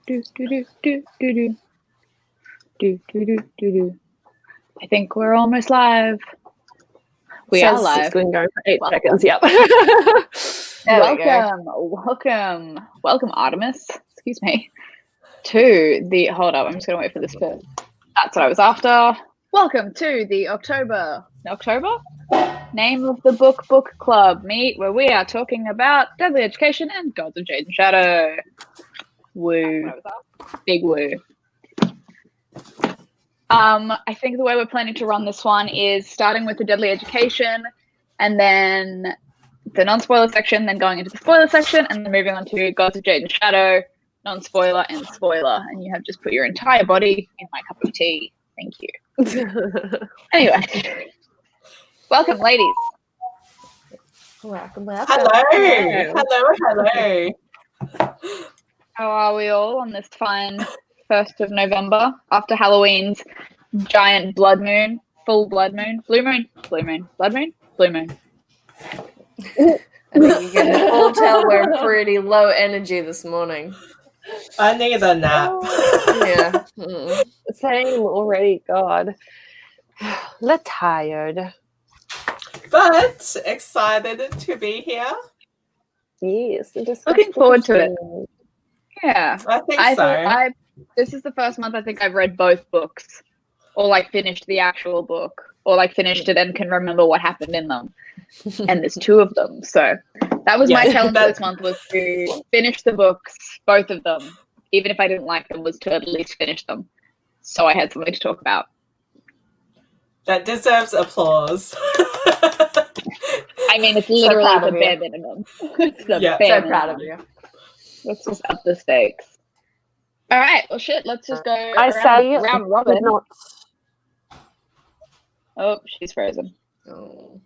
Do, do, do, do, do, do. Do, do, do, do, do. I think we're almost live. We are live. It's been going for 8 seconds. Yep. Welcome, Artemis. Excuse me. To the hold up. I'm just gonna wait for this to. That's what I was after. Welcome to the October name of the book club meet where we are talking about Deadly Education and Gods of Jade and Shadow. Woo, big woo. I think the way we're planning to run this one is starting with the Deadly Education and then the non-spoiler section, then going into the spoiler section, and then moving on to Gods of Jade and Shadow, non-spoiler and spoiler. And you have just put your entire body in my cup of tea. Thank you. Anyway, welcome, ladies. Welcome. Hello. How are we all on this fine 1st of November after Halloween's giant blood moon, full blood moon, blue moon, blood moon, blue moon. I think you can all tell we're pretty low energy this morning. I need a nap. Yeah. Same already, God. We're tired. But excited to be here. Yes. Looking forward to it. Yeah. I think so. This is the first month I think I've read both books, or like finished the actual book, or like finished it and can remember what happened in them. And there's 2 of them. So that was my challenge this month, was to finish the books, both of them, even if I didn't like them, was to at least finish them. So I had something to talk about. That deserves applause. I mean, it's literally the bare minimum. It's the bare minimum. Proud of you. Let's just up the stakes. All right. Well, shit. Let's just go round robin. Not. Oh, she's frozen. Oh.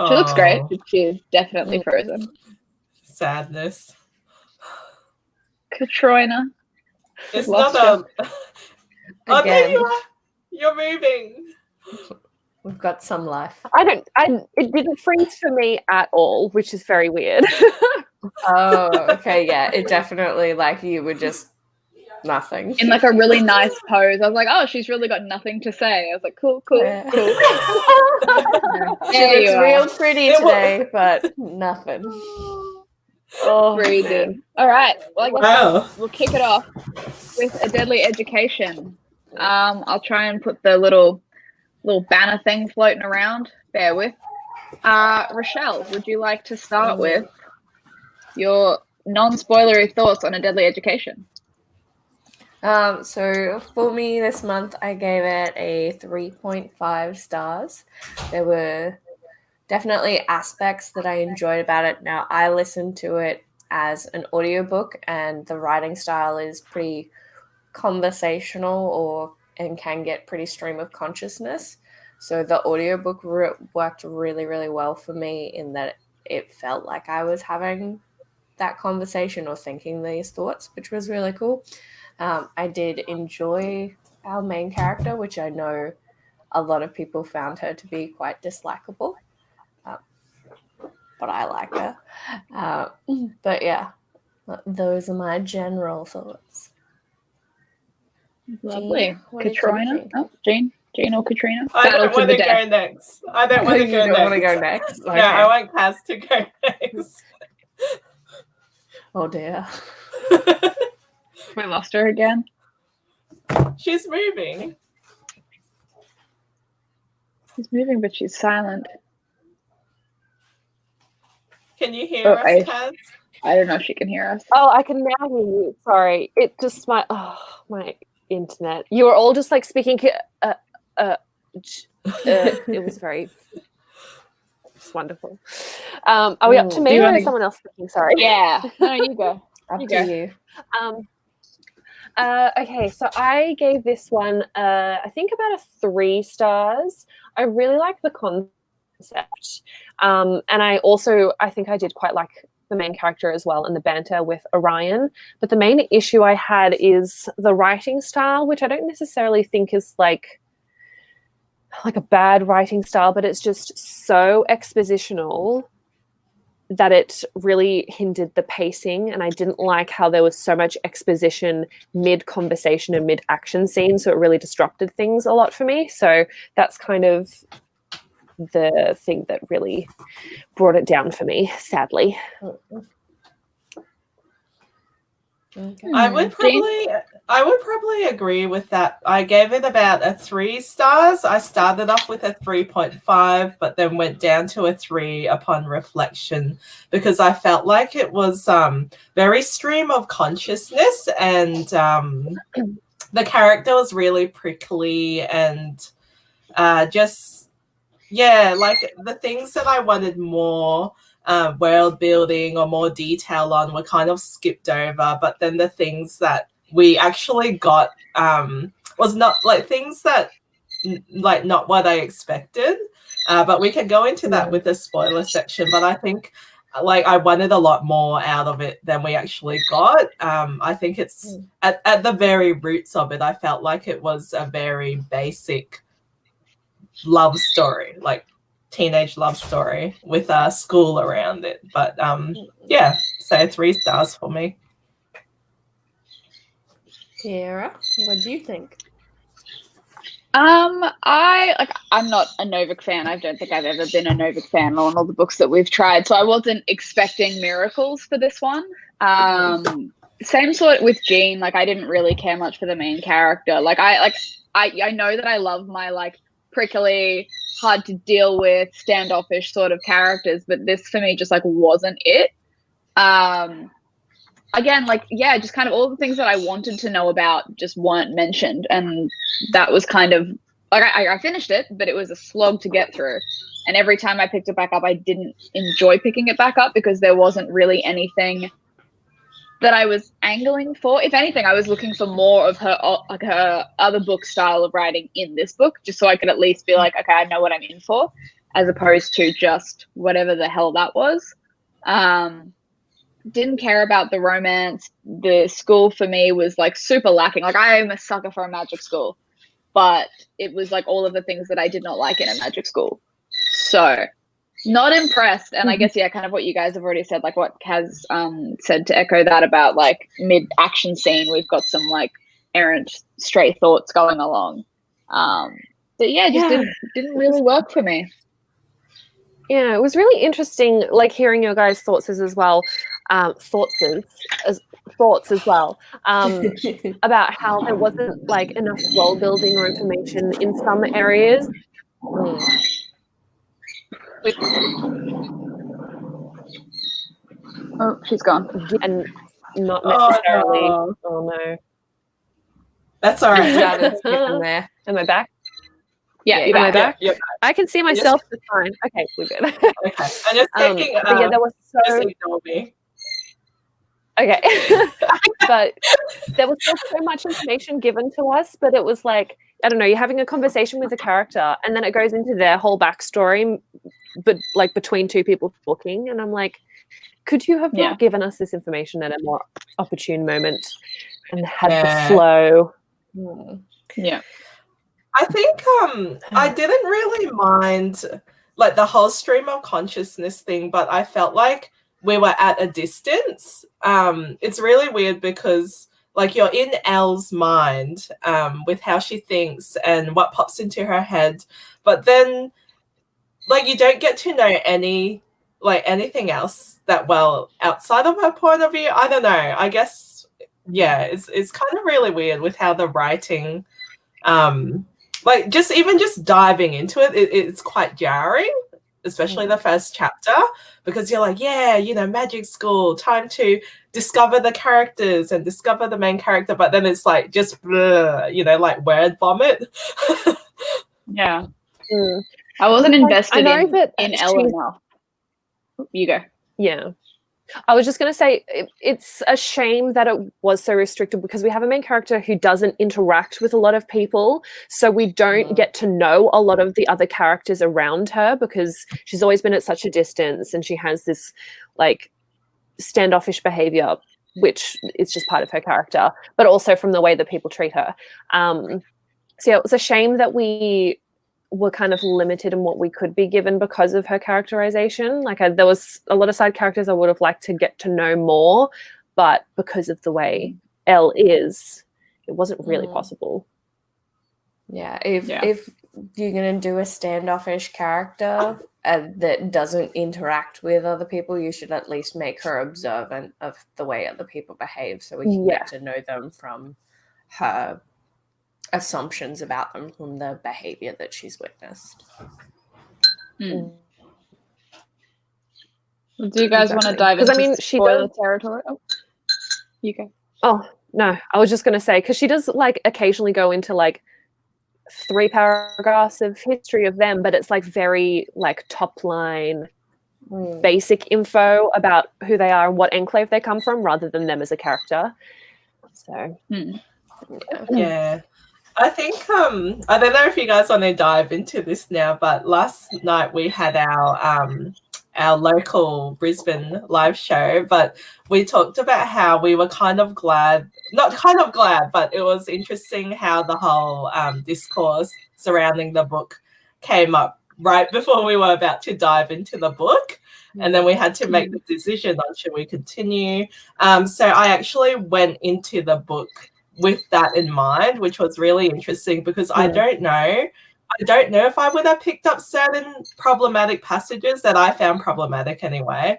She looks great. She is definitely frozen. Sadness. Katrina. It's not Oh, there you are. You're moving. We've got some life. It didn't freeze for me at all, which is very weird. Oh, okay, yeah. It definitely, like, you were just nothing. In like a really nice pose. I was like, oh, she's really got nothing to say. I was like, cool. Yeah. She looks real pretty today, but nothing. Oh, very good. All right. Well, I guess we'll kick it off with a Deadly Education. I'll try and put the little banner thing floating around. Bear with. Rochelle, would you like to start with your non-spoilery thoughts on A Deadly Education? So for me this month, I gave it a 3.5 stars. There were definitely aspects that I enjoyed about it. Now, I listened to it as an audiobook, and the writing style is pretty conversational and can get pretty stream of consciousness. So the audiobook worked really, really well for me in that it felt like I was having that conversation or thinking these thoughts, which was really cool. I did enjoy our main character, which I know a lot of people found her to be quite dislikable, but I like her. But yeah, those are my general thoughts. Lovely. Katrina? Oh, Jane or Katrina? I don't want to go next. I don't want to go next. You don't want to go next? Okay. No, I want Kaz to go next. Oh dear. We lost her again. She's moving. She's moving, but she's silent. Can you hear us, Kaz? I don't know if she can hear us. Oh, I can now hear you. Sorry. It just my internet. You were all just like speaking. It was very wonderful. Are we up to me or is someone else speaking? Sorry. Yeah. No, you go. Up to you. Okay, so I gave this one, I think about a 3 stars. I really like the concept. And I think I did quite like the main character as well and the banter with Orion. But the main issue I had is the writing style, which I don't necessarily think is like a bad writing style, but it's just so expositional that it really hindered the pacing, and I didn't like how there was so much exposition mid-conversation and mid-action scene, so it really disrupted things a lot for me. So that's kind of the thing that really brought it down for me, sadly. Okay. I would probably agree with that. I gave it about a 3 stars. I started off with a 3.5, but then went down to a 3 upon reflection because I felt like it was very stream of consciousness, and the character was really prickly and just like the things that I wanted more world building or more detail on were kind of skipped over, but then the things that we actually got was not like things that like not what I expected, but we can go into that with the spoiler section. But I think like I wanted a lot more out of it than we actually got. I think it's at the very roots of it, I felt like it was a very basic love story, like teenage love story with a school around it. But so 3 stars for me. Kiera, what do you think? I'm not a Novik fan. I don't think I've ever been a Novik fan on all the books that we've tried, so I wasn't expecting miracles for this one. Same sort with Jean. Like I didn't really care much for the main character. I know that I love my like prickly, hard to deal with, standoffish sort of characters, but this for me just like wasn't it. Again, just kind of all the things that I wanted to know about just weren't mentioned, and that was kind of like I finished it, but it was a slog to get through. And every time I picked it back up, I didn't enjoy picking it back up because there wasn't really anything that I was angling for. If anything, I was looking for more of her other book style of writing in this book, just so I could at least be like, okay, I know what I'm in for, as opposed to just whatever the hell that was. Didn't care about the romance. The school for me was like super lacking. Like I am a sucker for a magic school, but it was like all of the things that I did not like in a magic school. So not impressed. And I guess, kind of what you guys have already said, like what Kaz said, to echo that about like mid-action scene, we've got some like errant stray thoughts going along. But didn't really work for me. Yeah, it was really interesting, like hearing your guys' thoughts as well, thoughts as well, about how there wasn't like enough world building or information in some areas. Oh, she's gone. And not necessarily. Oh no. That's all right. There. Am I back? Yeah, am I back? Yeah. I can see myself. It's fine. Okay, we're good. Okay. I'm just taking. There was just ignore me. Okay. But there was still so much information given to us, but it was like, I don't know, you're having a conversation with a character and then it goes into their whole backstory, but like between two people talking, and I'm like, could you have not given us this information at a more opportune moment and had the flow? Yeah. I think I didn't really mind like the whole stream of consciousness thing, but I felt like we were at a distance. It's really weird because like you're in Elle's mind with how she thinks and what pops into her head, but then like you don't get to know anything else that well outside of her point of view. I don't know. I guess it's kind of really weird with how the writing like just diving into it, it's quite jarring, especially the first chapter, because you're like, magic school, time to discover the characters and discover the main character, but then it's like just like word vomit. Yeah. I wasn't invested in Elle enough. You go. Yeah. I was just going to say, it's a shame that it was so restricted because we have a main character who doesn't interact with a lot of people. So we don't get to know a lot of the other characters around her because she's always been at such a distance and she has this like standoffish behavior, which is just part of her character, but also from the way that people treat her. So it was a shame that we were kind of limited in what we could be given because of her characterization. Like there was a lot of side characters I would have liked to get to know more, but because of the way Elle is, it wasn't really possible. Yeah, if you're gonna do a standoffish character that doesn't interact with other people, you should at least make her observant of the way other people behave, so we can get to know them from her assumptions about them from the behavior that she's witnessed. Do you guys want to dive into spoiler territory? Oh, you go. Oh no, I was just going to say, because she does like occasionally go into like 3 paragraphs of history of them, but it's like very like top line basic info about who they are and what enclave they come from, rather than them as a character. So yeah. I think I don't know if you guys want to dive into this now, but last night we had our local Brisbane live show, but we talked about how we were kind of glad, but it was interesting how the whole discourse surrounding the book came up right before we were about to dive into the book. And then we had to make the decision on should we continue. So I actually went into the book with that in mind, which was really interesting because I don't know if I would have picked up certain problematic passages that I found problematic anyway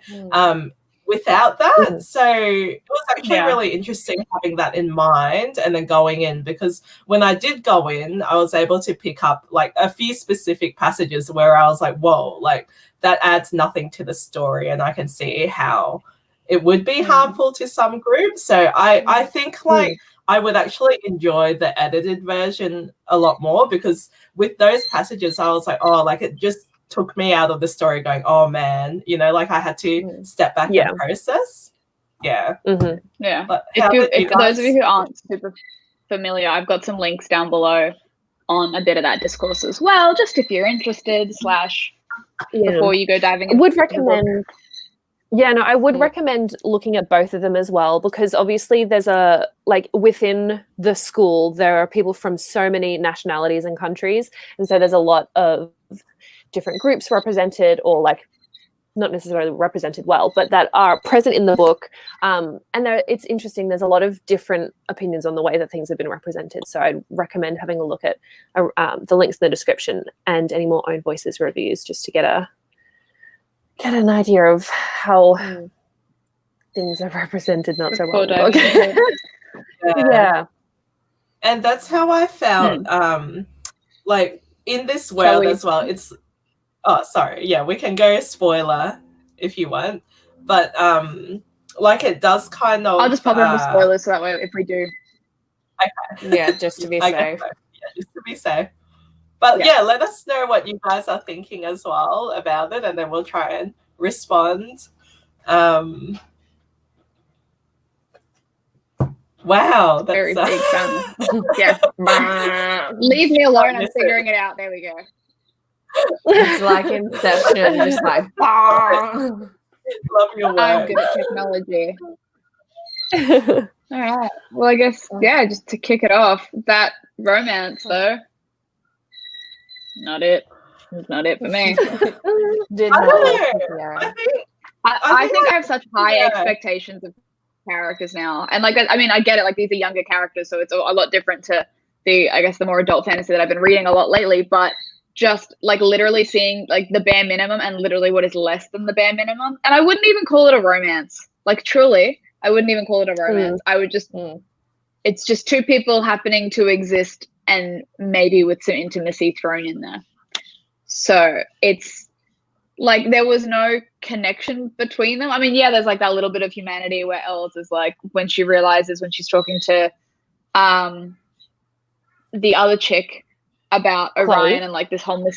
without that. So it was actually really interesting having that in mind and then going in, because when I did go in, I was able to pick up like a few specific passages where I was like, whoa, like that adds nothing to the story, and I can see how it would be harmful to some groups. So I think like I would actually enjoy the edited version a lot more, because with those passages, I was like, oh, like it just took me out of the story going, oh man, you know, like I had to step back and process. Yeah. Yeah. But if for those of you who aren't super familiar, I've got some links down below on a bit of that discourse as well, just if you're interested before you go diving into would recommend. Yeah, no, I would recommend looking at both of them as well, because obviously there's within the school, there are people from so many nationalities and countries. And so there's a lot of different groups represented, or like not necessarily represented well, but that are present in the book. And it's interesting. There's a lot of different opinions on the way that things have been represented. So I'd recommend having a look at the links in the description and any more Own Voices reviews, just to get an idea of how things are represented not so well. Yeah. And that's how I felt like in this world as well. It's we can go spoiler if you want, but like it does kind of I'll just pop in the spoilers so that way if we do just to be safe. Just to be safe. But let us know what you guys are thinking as well about it, and then we'll try and respond. Wow, that's very big fan. Leave me alone. I'm figuring it out. There we go. It's like Inception, just like love your work. I'm good at technology. All right. Well, I guess just to kick it off, that romance though. Not it. It's not it for me. I think I have such high expectations of characters now, and like I mean, I get it. Like these are younger characters, so it's a lot different to the more adult fantasy that I've been reading a lot lately. But just like literally seeing like the bare minimum and literally what is less than the bare minimum, and I wouldn't even call it a romance. Like truly, I wouldn't even call it a romance. I would just it's just two people happening to exist, and maybe with some intimacy thrown in there. So it's like there was no connection between them. I mean, there's like that little bit of humanity where Elle is like when she realizes when she's talking to the other chick about Orion and like this whole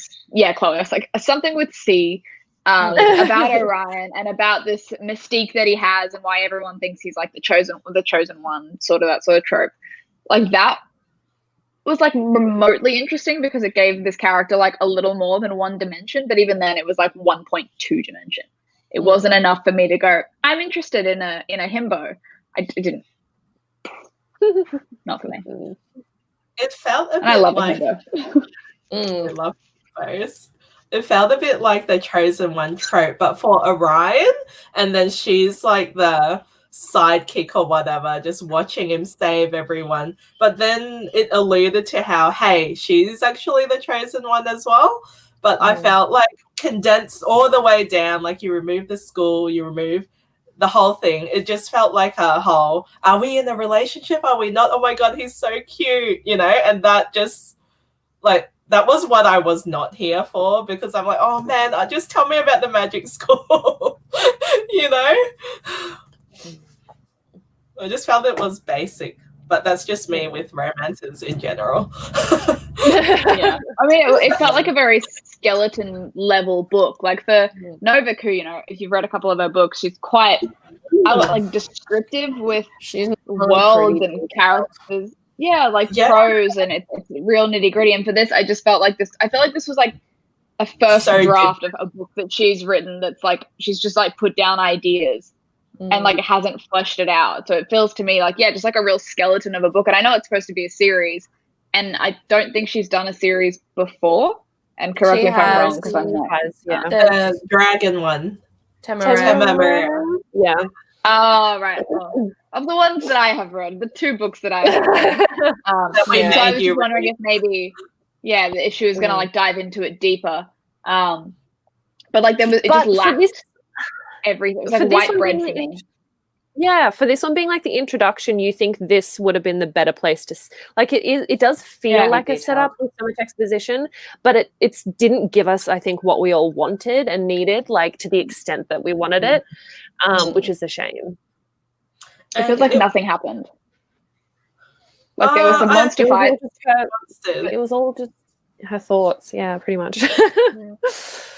Chloe. It's like something with C about Orion and about this mystique that he has and why everyone thinks he's like the chosen one, sort of that sort of trope. Like that was like remotely interesting because it gave this character like a little more than one dimension, but even then it was like 1.2 dimension. It wasn't enough for me to go, I'm interested in a himbo. I didn't. Not for me. It felt a bit I love like himbo. I love suppose. It felt a bit like the chosen one trope, but for Orion, and then she's like the sidekick or whatever, just watching him save everyone. But then it alluded to how, hey, she's actually the chosen one as well. But I felt like condensed all the way down, like you remove the school, you remove the whole thing. It just felt like a whole, are we in a relationship? Are we not? Oh my God, he's so cute, you know? And that just, like, that was what I was not here for, because I'm like, oh man, just tell me about the magic school, you know? I just felt it was basic, but that's just me with romances in general. Yeah, I mean, it felt like a very skeleton level book. Like for Novik, who, you know, if you've read a couple of her books, she's quite like descriptive with worlds and characters. Yeah, like prose, and it's real nitty gritty. And for this, I just felt like this. I felt like this was like a first draft of a book that she's written. That's like she's just like put down ideas and like hasn't fleshed it out. So it feels to me like just like a real skeleton of a book. And I know it's supposed to be a series, and I don't think she's done a series before. And correct me if I'm wrong, because I'm not. The dragon one, Temeraire. Yeah. Oh, right. Well, of the ones that I have read, the 2 books that I have read, so I was just wondering if maybe, if she was going to like dive into it deeper. But like it just lacked everything. It was like white bread for me. Yeah, for this one being like the introduction, you think this would have been the better place to like it does feel like a setup with so much exposition, but it didn't give us, I think, what we all wanted and needed, like to the extent that we wanted it, which is a shame. It feels like nothing happened. Like there was some monster fight. It was all just her thoughts, pretty much.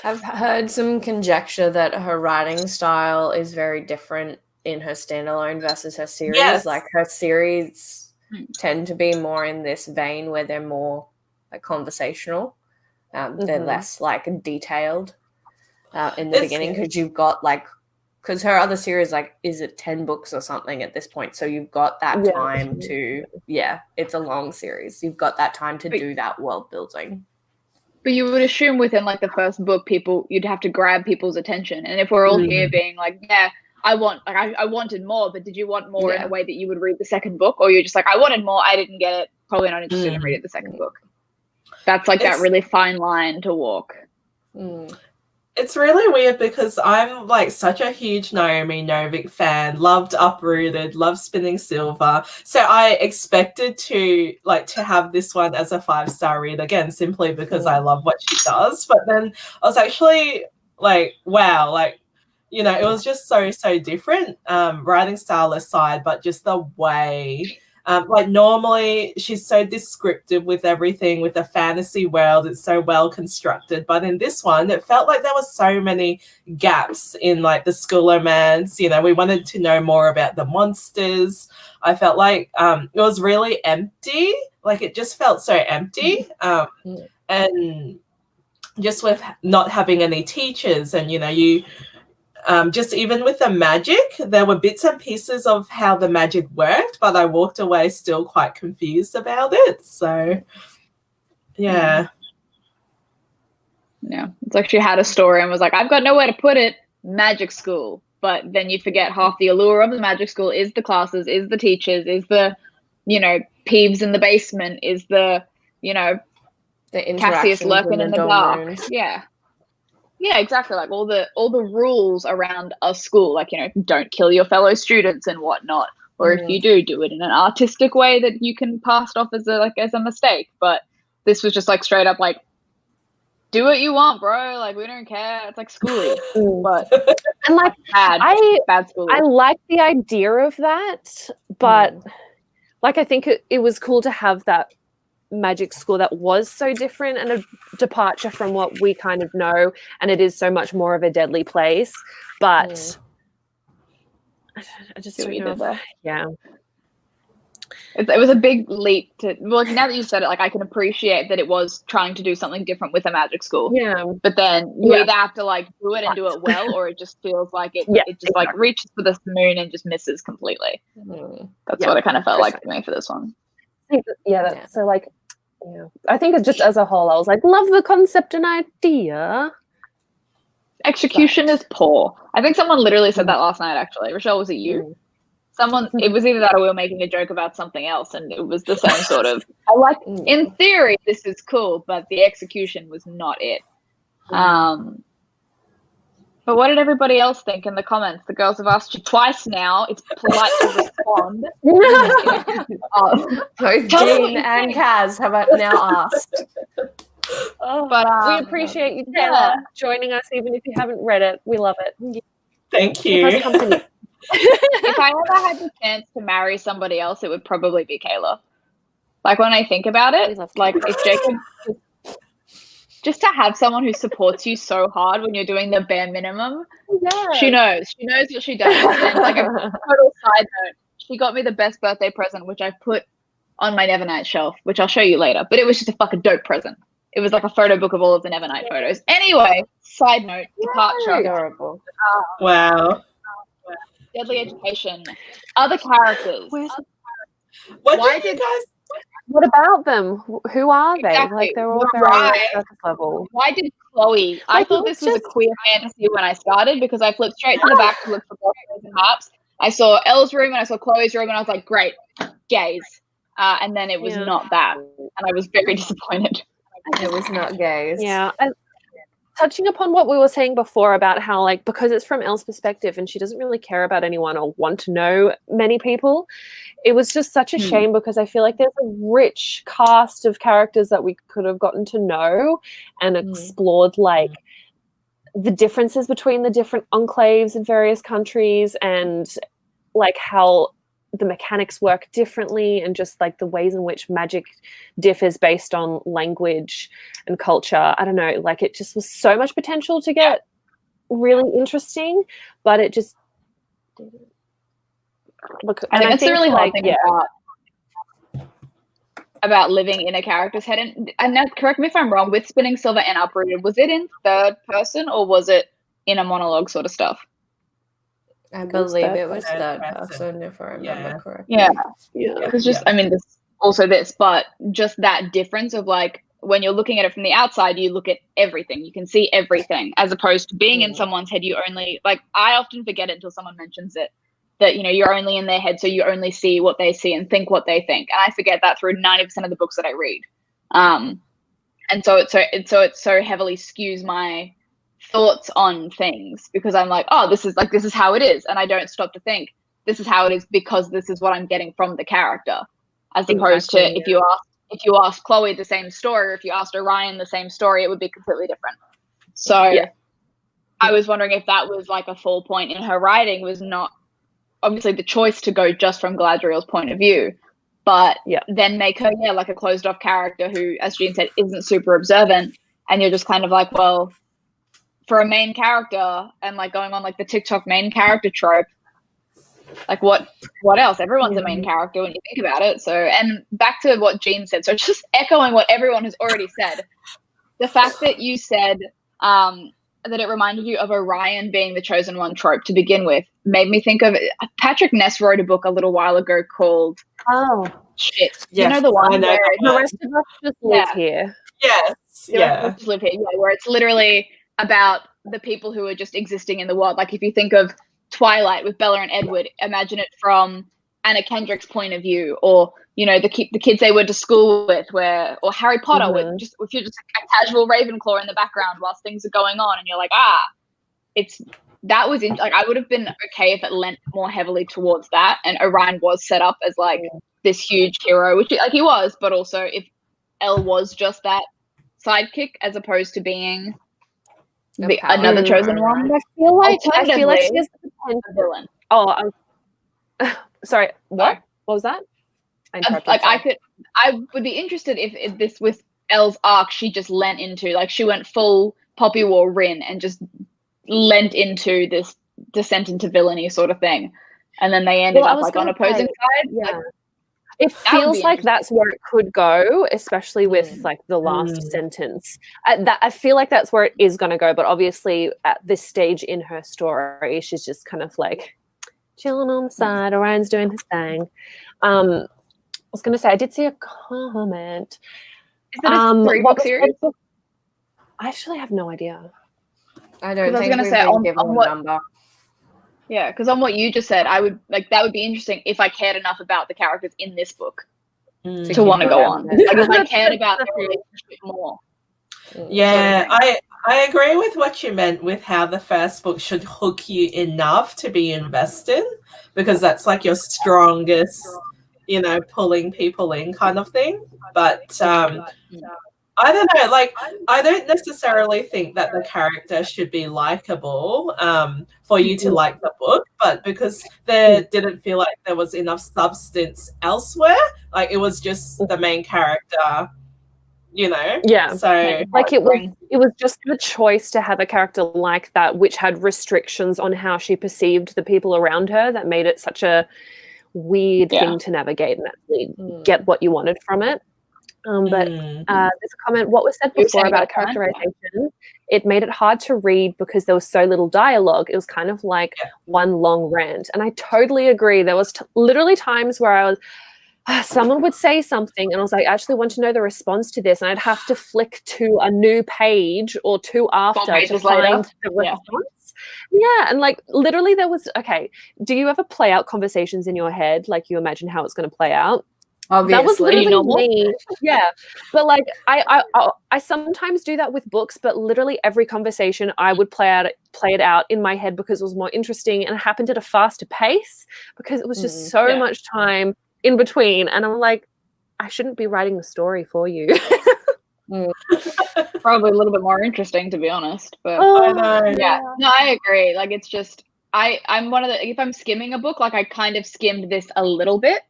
I've heard some conjecture that her writing style is very different in her standalone versus her series. Like her series tend to be more in this vein where they're more like conversational. They're less like detailed in the beginning, because you've got like, because her other series, like, is it 10 books or something at this point? So you've got that time to, it's a long series. You've got that time to do that world building. But you would assume within like the first book, you'd have to grab people's attention. And if we're all here being like, I wanted more, but did you want more in the way that you would read the second book? Or you're just like, I wanted more, I didn't get it, probably not interested in reading the second book. That's like that really fine line to walk. It's really weird because I'm like such a huge Naomi Novik fan, loved Uprooted, loved Spinning Silver. So I expected to have this one as a 5-star read again, simply because I love what she does. But then I was actually like, wow, like, you know, it was just so different, writing style aside, but just the way, like normally she's so descriptive with everything, with the fantasy world, it's so well constructed. But in this one, it felt like there was so many gaps in like the schoolomance. You know, we wanted to know more about the monsters. I felt like it was really empty. Like it just felt so empty. And just with not having any teachers, and, you know, just even with the magic, there were bits and pieces of how the magic worked, but I walked away still quite confused about it. So, yeah. It's like she had a story and was like, I've got nowhere to put it, magic school. But then you forget half the allure of the magic school is the classes, is the teachers, is the, you know, Peeves in the basement, is the, you know, the Cassius lurking in the dark. Rooms. Yeah, exactly. Like all the rules around a school, like, you know, don't kill your fellow students and whatnot. Or if you do it in an artistic way that you can pass it off as a mistake. But this was just like straight up like, do what you want, bro. Like we don't care. It's like schooly. But and like bad schooly. I like the idea of that, but like I think it was cool to have that magic school that was so different and a departure from what we kind of know, and it is so much more of a deadly place. But I just don't know. It was a big leap to, well, now that you said it, like I can appreciate that it was trying to do something different with a magic school. Yeah. But then you either have to like do it and do it well, or it just feels like it just like reaches for the moon and just misses completely. That's what it kind of felt like to me for this one. So like Yeah, I think it's just as a whole, I was like, love the concept and idea. Execution is poor. I think someone literally said that last night, actually. Rochelle, was it you? It was either that or we were making a joke about something else, and it was the same sort of, in theory, this is cool, but the execution was not it. But what did everybody else think in the comments? The girls have asked you twice now. It's polite to respond. Both Jean and Kaz have now asked. But we appreciate you, Taylor, joining us, even if you haven't read it. We love it. Thank you. If I ever had the chance to marry somebody else, it would probably be Kayla. Like, when I think about it, like, if Jacob... Just to have someone who supports you so hard when you're doing the bare minimum. Yeah. She knows what she does. And like a total side note, she got me the best birthday present, which I put on my Nevernight shelf, which I'll show you later. But it was just a fucking dope present. It was like a photo book of all of the Nevernight photos. Anyway, side note, departure. Adorable. Wow. Deadly Education. Other characters. What did you guys... What about them? Who are they? Exactly. Like, they're all very on the surface level. Why did Chloe? I thought this was a queer fantasy when I started because I flipped straight to the back to look for boys and harps. I saw Elle's room and I saw Chloe's room and I was like, great, gays. And then it was not that. And I was very disappointed. It was not gays. Yeah. And touching upon what we were saying before about how, like, because it's from Elle's perspective and she doesn't really care about anyone or want to know many people, it was just such a shame because I feel like there's a rich cast of characters that we could have gotten to know and explored, like, the differences between the different enclaves in various countries and, like, how the mechanics work differently and just, like, the ways in which magic differs based on language and culture. I don't know, like, it just was so much potential to get really interesting, but it just didn't. Look, I think that's the really hard thing about living in a character's head. And now, correct me if I'm wrong, with Spinning Silver and Uprooted, was it in third person or was it in a monologue sort of stuff? I believe it was third person, if I remember correctly. Yeah. It's just, I mean, but just that difference of, like, when you're looking at it from the outside, you look at everything. You can see everything, as opposed to being in someone's head. You only, like, I often forget it until someone mentions it, that, you know, you're only in their head, so you only see what they see and think what they think. And I forget that through 90% of the books that I read. And so it so heavily skews my thoughts on things because I'm like, oh, this is how it is. And I don't stop to think this is how it is because this is what I'm getting from the character. As opposed to if you ask Chloe the same story, or if you asked Orion the same story, it would be completely different. So I was wondering if that was like a full point in her writing, was not obviously the choice to go just from Galadriel's point of view, but then make her like a closed off character who, as Jean said, isn't super observant, and you're just kind of like, well, for a main character and like going on like the TikTok main character trope, like what else? Everyone's a main character when you think about it. So, and back to what Jean said, so just echoing what everyone has already said, the fact that you said that it reminded you of Orion being the chosen one trope to begin with made me think of Patrick Ness wrote a book a little while ago called you know the one where the rest of us just live here. Just live here. Where it's literally about the people who are just existing in the world. Like if you think of Twilight with Bella and Edward, imagine it from Anna Kendrick's point of view, or you know the kids they went to school with, or Harry Potter with just if you're just a casual Ravenclaw in the background whilst things are going on, and you're like, like I would have been okay if it lent more heavily towards that, and Orion was set up as like this huge hero, which like he was, but also if Elle was just that sidekick as opposed to being another chosen one. I feel like she has the potential villain. Oh, sorry. What? What was that? I would be interested if this with Elle's arc, she just lent into, like, she went full Poppy War Rin and just lent into this descent into villainy sort of thing, and then they ended up like on opposing side. Yeah. It feels like that's where it could go, especially with like the last sentence. I feel like that's where it is going to go. But obviously, at this stage in her story, she's just kind of like chilling on the side. Orion's doing his thing. I was going to say, I did see a comment. Is it a 3-book what was series? that book? I actually have no idea. I don't 'Cause I was think gonna we've say, been on given a what- number. Yeah, because on what you just said, I would like that would be interesting if I cared enough about the characters in this book Mm. to want to keep go going. on. Like if I cared about their relationship more. Yeah, I agree with what you meant with how the first book should hook you enough to be invested, because that's like your strongest, pulling people in kind of thing. But I don't know, like I don't necessarily think that the character should be likable for you to like the book, but because there didn't feel like there was enough substance elsewhere, like it was just the main character. Yeah. So Like it was just the choice to have a character like that, which had restrictions on how she perceived the people around her, that made it such a weird thing to navigate and actually get what you wanted from it. But there's a comment, what was said before about characterization, it made it hard to read because there was so little dialogue. It was kind of like one long rant. And I totally agree. There was literally times where I was, someone would say something and I was like, I actually want to know the response to this. And I'd have to flick to a new page or two after to find the response. Yeah. And like literally there was, okay, do you ever play out conversations in your head? Like you imagine how it's going to play out? Obviously. That was literally me. Yeah. But like I sometimes do that with books, but literally every conversation I would play it out in my head because it was more interesting and it happened at a faster pace because it was just so much time in between. And I'm like, I shouldn't be writing the story for you. Probably a little bit more interesting, to be honest. But I know. Yeah. No, I agree. Like it's just I'm one of the, if I'm skimming a book, like I kind of skimmed this a little bit.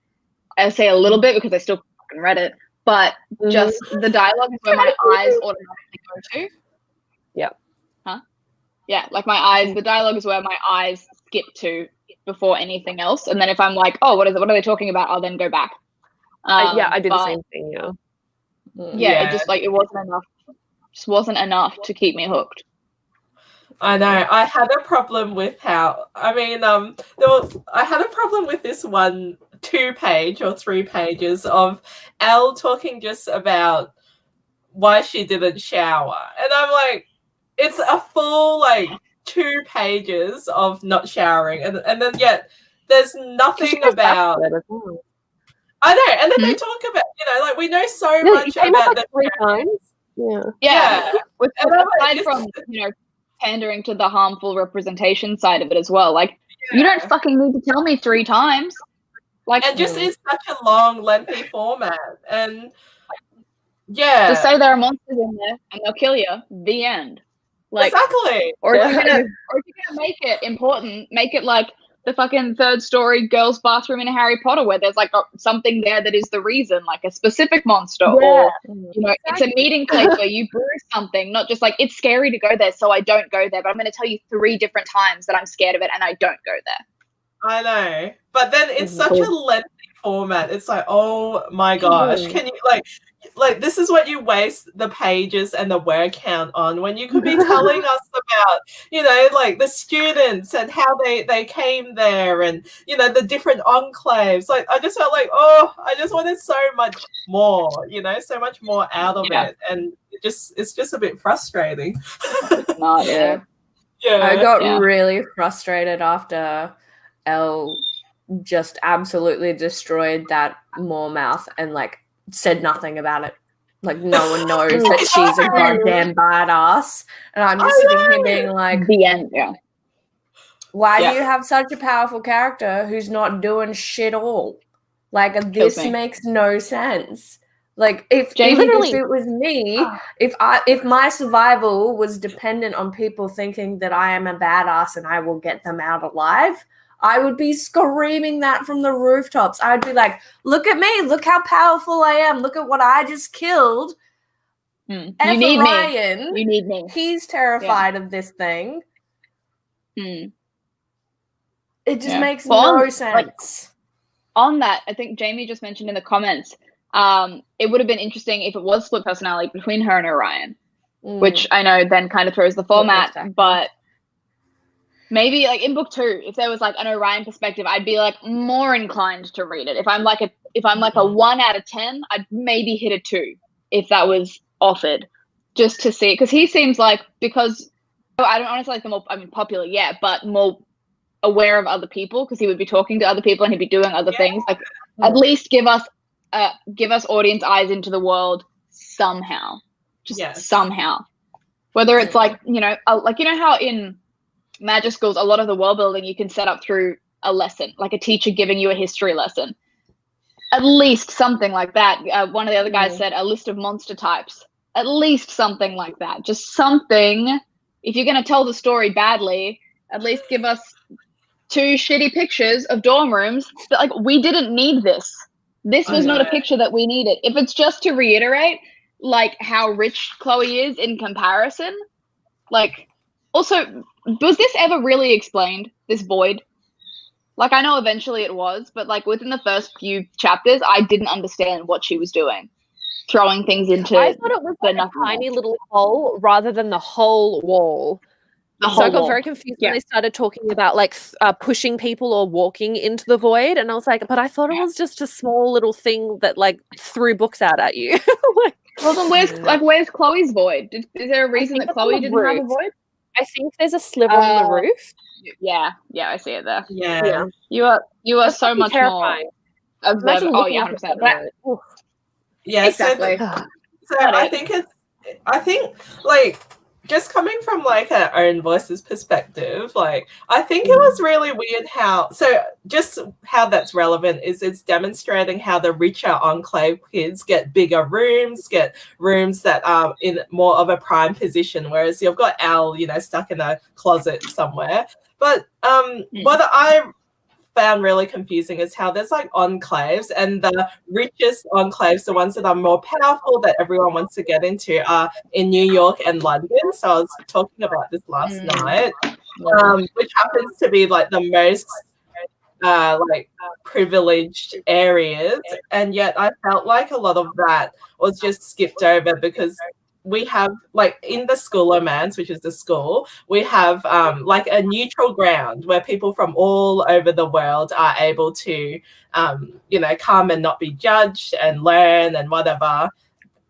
I say a little bit because I still fucking read it, but just the dialogue is where my eyes automatically go to. Yeah. Huh? Yeah, like my eyes, the dialogue is where my eyes skip to before anything else. And then if I'm like, oh, what is it? What are they talking about? I'll then go back. I do the same thing, Yeah, it just like, it wasn't enough. Just wasn't enough to keep me hooked. I know. I had a problem with how, I had a problem with this 2-page or 3 pages of Elle talking just about why she didn't shower. And I'm like, it's a full 2 pages of not showering. And then yet there's nothing about, I know. And then they talk about, we know so much about the 3 times. Yeah. Aside from, pandering to the harmful representation side of it as well. Like, you don't fucking need to tell me 3 times. Like, and just in such a long, lengthy format. And just say there are monsters in there and they'll kill you. The end. Like, exactly. Or if you're gonna make it important, make it like the fucking 3rd story girls' bathroom in Harry Potter, where there's like something there that is the reason, like a specific monster, or it's a meeting place where you bruise something, not just like it's scary to go there, so I don't go there. But I'm going to tell you 3 different times that I'm scared of it, and I don't go there. I know, but then it's such a lengthy format. It's like, oh my gosh, can you like this is what you waste the pages and the word count on, when you could be telling us about, like the students and how they came there, and the different enclaves. Like I just felt like, I just wanted so much more, so much more out of it, and it's just a bit frustrating. Yeah. I got really frustrated after Elle just absolutely destroyed that Moormouth and said nothing about it. Like no one knows that she's a goddamn badass. And I'm just sitting here being like, the end, why do you have such a powerful character who's not doing shit all? Like this makes no sense. Like if it was me, if my survival was dependent on people thinking that I am a badass and I will get them out alive, I would be screaming that from the rooftops. I would be like, look at me. Look how powerful I am. Look at what I just killed. You need Ryan, me. You need me. He's terrified of this thing. It just makes no sense. On that, I think Jamie just mentioned in the comments, it would have been interesting if it was split personality between her and Orion, which I know then kind of throws the format, but maybe in book 2, if there was an Orion perspective, I'd be more inclined to read it. If I'm a 1 out of 10, I'd maybe hit a 2. if that was offered, just to see, because he seems like, because I don't honestly like the more, I mean, popular, yeah, but more aware of other people, because he would be talking to other people and he'd be doing other things. Like, at least give us audience eyes into the world somehow, just somehow. Whether it's like, you know how in magic schools, a lot of the world building you can set up through a lesson, like a teacher giving you a history lesson. At least something like that. One of the other guys said a list of monster types. At least something like that. Just something. If you're going to tell the story badly, at least give us 2 shitty pictures of dorm rooms. But, like, we didn't need this. This was not a picture that we needed. If it's just to reiterate, like, how rich Chloe is in comparison, like, also, was this ever really explained, this void? Like, I know eventually it was, but, like, within the first few chapters, I didn't understand what she was doing. Throwing things into I thought it was like a tiny little hole rather than the whole wall. So I got very confused when they started talking about, like, pushing people or walking into the void. And I was like, but I thought it was just a small little thing that, like, threw books out at you. Like, well, then where's Chloe's void? Is there a reason that Chloe didn't have a void? I think there's a sliver on the roof. Yeah, I see it there. Yeah. You are so much terrifying. More observant. Oh, yeah, 100%. Yeah, exactly. So I think like, just coming from, like, our own voices perspective, like, I think it was really weird how that's relevant is it's demonstrating how the richer enclave kids get bigger rooms, get rooms that are in more of a prime position, whereas you've got Al, you know, stuck in a closet somewhere. But what I found really confusing is how there's, like, enclaves, and the richest enclaves, the ones that are more powerful that everyone wants to get into, are in New York and London. So I was talking about this last night, which happens to be, like, the most privileged areas, and yet I felt like a lot of that was just skipped over because we have, like, in the Schoolomance, which is the school, we have like a neutral ground where people from all over the world are able to, you know, come and not be judged and learn and whatever,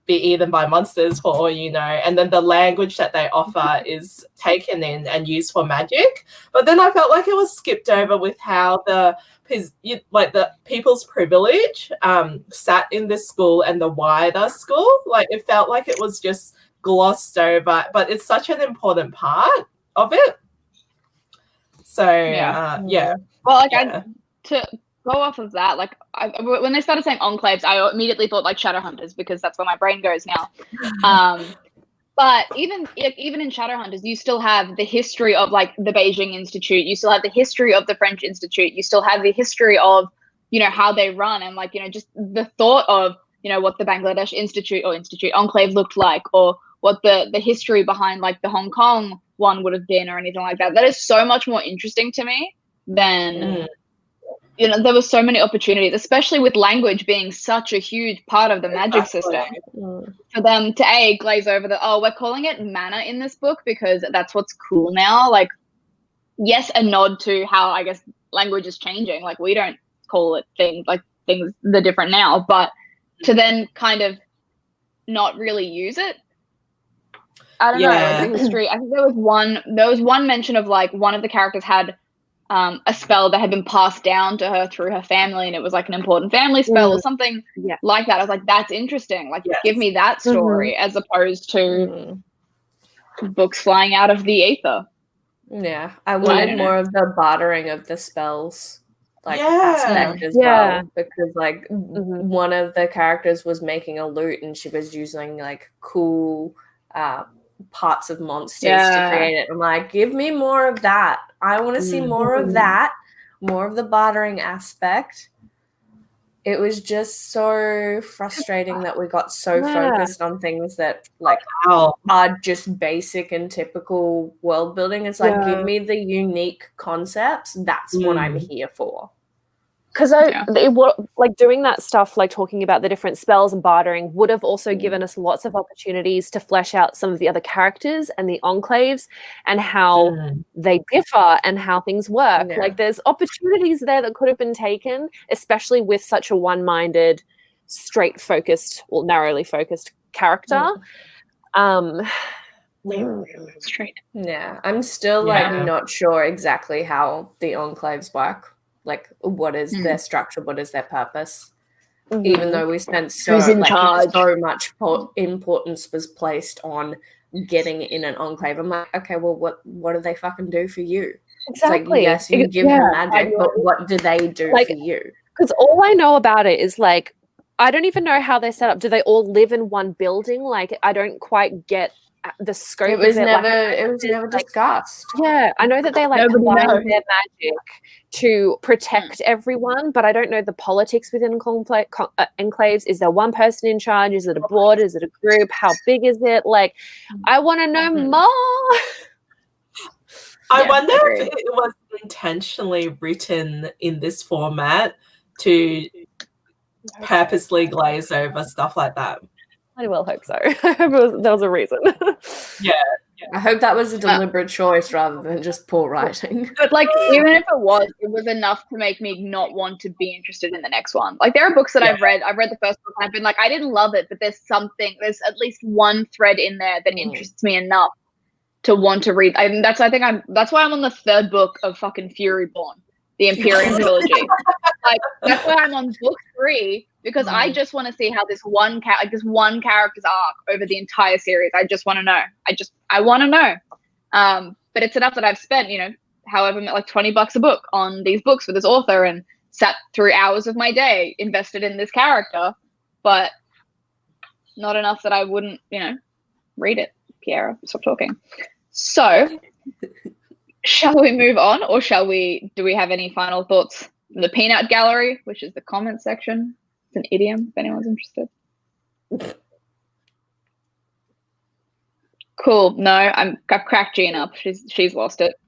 be eaten by monsters for all you know. And then the language that they offer is taken in and used for magic. But then I felt like it was skipped over with how the people's privilege sat in this school and the wider school. Like, it felt like it was just glossed over, but it's such an important part of it. So Well, like, to go off of that, like, when they started saying enclaves, I immediately thought, like, Shadowhunters, because that's where my brain goes now. But even in Shadowhunters, you still have the history of, like, the Beijing Institute. You still have the history of the French Institute. You still have the history of, you know, how they run, and, like, you know, just the thought of, you know, what the Bangladesh Institute enclave looked like, or what the history behind, like, the Hong Kong one would have been, or anything like that. That is so much more interesting to me than you know, there were so many opportunities, especially with language being such a huge part of the magic system, for them to glaze over we're calling it mana in this book because that's what's cool now. Like, yes, a nod to how, I guess, language is changing. Like, we don't call it things they're different now, but to then kind of not really use it. I don't know, like, the history. I think there was one mention of, like, one of the characters had a spell that had been passed down to her through her family, and it was, like, an important family spell or something like that. I was like, that's interesting. Like, give me that story as opposed to books flying out of the ether. Yeah, I wanted more of the bartering of the spells, like, aspect as well, because, like, one of the characters was making a lute and she was using, like, cool parts of monsters to create it. I'm like, give me more of that. I want to see more of that, more of the bartering aspect. It was just so frustrating that we got so focused on things that, like, are just basic and typical world building. It's like, give me the unique concepts. That's what I'm here for. Because like, doing that stuff, like talking about the different spells and bartering, would have also given us lots of opportunities to flesh out some of the other characters and the enclaves and how they differ and how things work. Like, there's opportunities there that could have been taken, especially with such a one-minded, straight-focused, well, narrowly focused character. Straight. Yeah, I'm still like not sure exactly how the enclaves work. Like, what is their structure? What is their purpose? Even though we spent so Who's in like charge? so much importance was placed on getting in an enclave. I'm like, okay, well, what do they fucking do for you? Exactly. It's like, yes, you give them magic, but what do they do for you? Because all I know about it is like, I don't even know how they're set up. Do they all live in one building? Like, I don't quite get the scope of it. It was never discussed. Yeah, I know that they like combine their magic to protect everyone, but I don't know the politics within enclaves. Is there one person in charge? Is it a board? Is it a group? How big is it? Like, I want to know more. I wonder if it was intentionally written in this format to purposely glaze over stuff like that. I well hope so. I hope there was a reason. Yeah. I hope that was a deliberate choice rather than just poor writing. But like, even if it was enough to make me not want to be interested in the next one. Like, there are books that I've read the first book and I've been like, I didn't love it, but there's at least one thread in there that interests me enough to want to read. That's why I'm on the third book of fucking Fury Born, the Imperium trilogy. Like, that's why I'm on book 3, because I just want to see how this one character's arc over the entire series. I just want to know. I want to know. But it's enough that I've spent, however, like $20 a book on these books for this author and sat through hours of my day invested in this character, but not enough that I wouldn't, read it. Kiara, stop talking. So, shall we move on, or do we have any final thoughts from the peanut gallery, which is the comment section? It's an idiom, if anyone's interested. Cool. No, I've cracked Jean up. She's lost it.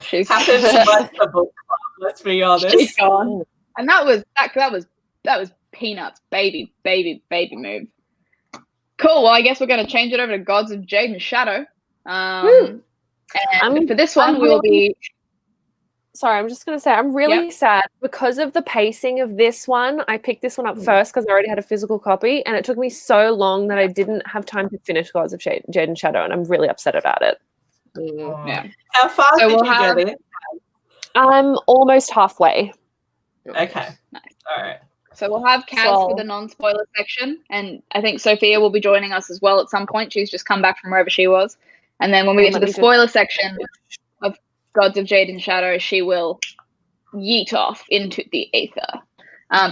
She's happened to like the book club, let's be honest. She's gone. And that was peanuts, baby move. Cool. Well, I guess we're going to change it over to Gods of Jade and Shadow. And for this one, we'll be. Sorry, I'm just going to say I'm really sad because of the pacing of this one. I picked this one up first because I already had a physical copy, and it took me so long that I didn't have time to finish Gods of Jade and Shadow, and I'm really upset about it. Yeah. How far did you get it? I'm almost halfway. Okay. Nice. All right. So we'll have Kaz for the non-spoiler section, and I think Sophia will be joining us as well at some point. She's just come back from wherever she was. And then when we get to the spoiler section of Gods of Jade and Shadow, she will yeet off into the aether.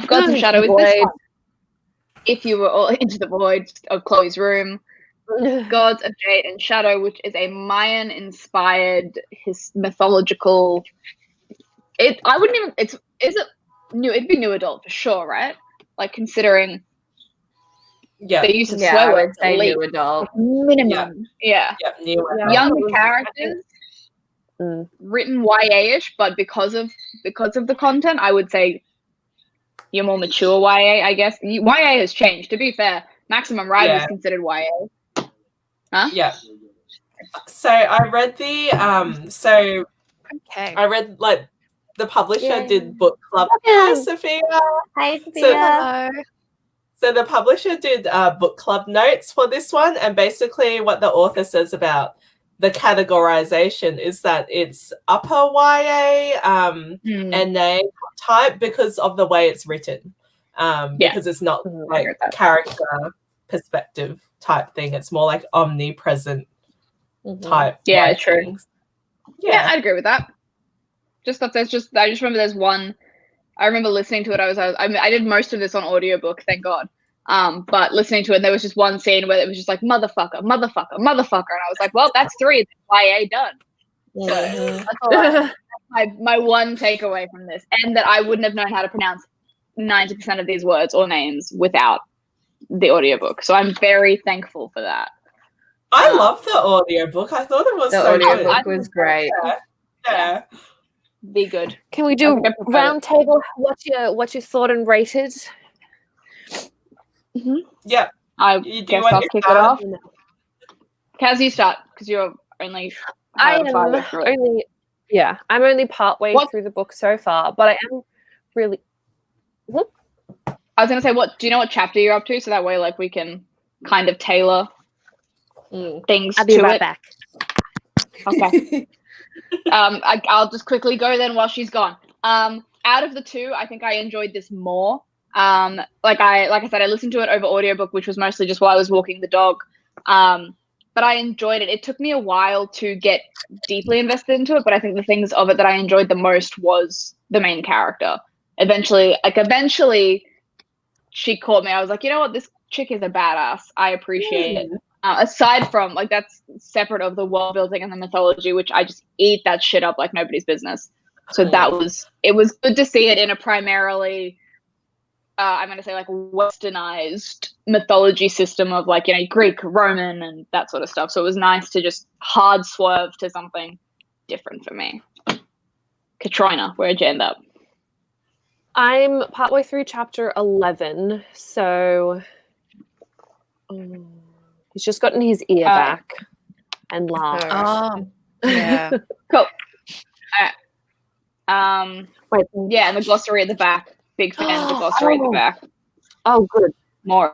Gods of Shadow is this one. If you were all into the void of Chloe's room, Gods of Jade and Shadow, which is a Mayan-inspired mythological. It'd be new adult for sure, right? Like, considering the use of swear words, new adult minimum. Young characters, written YA-ish, but because of the content, I would say you're more mature YA, I guess. YA has changed. To be fair, Maximum Ride was considered YA. Huh? Yeah. So I read I read like the publisher did book club. Hi, Sophia. Hi, Sophia. So the publisher did book club notes for this one, and basically what the author says about the categorization is that it's upper YA NA type because of the way it's written. Because it's not like character perspective type thing. It's more like omnipresent type. Yeah, true. Things. Yeah, I'd agree with that. I just remember there's one. I remember listening to it. I did most of this on audiobook, thank God. But listening to it, there was just one scene where it was just like motherfucker, motherfucker, motherfucker, and I was like, well, that's 3. YA done. So that's all my one takeaway from this, and that I wouldn't have known how to pronounce 90% of these words or names without the audiobook. So I'm very thankful for that. I love the audiobook. I thought it was the so good. The audiobook was great. Yeah. Be good. Can we do a round table? What you thought and rated? Yeah. I guess I'll kick it off. Kaz, you start because you're only. I'm only partway through the book so far, but I am really. I was gonna say, do you know what chapter you're up to? So that way, like, we can kind of tailor things I'll be to right it. back. Okay. I'll just quickly go then while she's gone. Out of the two, I think I enjoyed this more. Like I said, I listened to it over audiobook, which was mostly just while I was walking the dog. But I enjoyed it. It took me a while to get deeply invested into it, but I think the things of it that I enjoyed the most was the main character. Eventually, she caught me. I was like, you know what, this chick is a badass. I appreciate it. Aside from, like, that's separate of the world building and the mythology, which I just eat that shit up like nobody's business. So it was good to see it in a primarily, I'm going to say, like, westernized mythology system of, like, you know, Greek, Roman, and that sort of stuff. So it was nice to just hard swerve to something different for me. Katrina, where'd you end up? I'm partway through chapter 11, so he's just gotten his ear back and laughed. Yeah. Cool. Yeah, and the glossary at the back. Big fan of the glossary at the back. Oh, good. More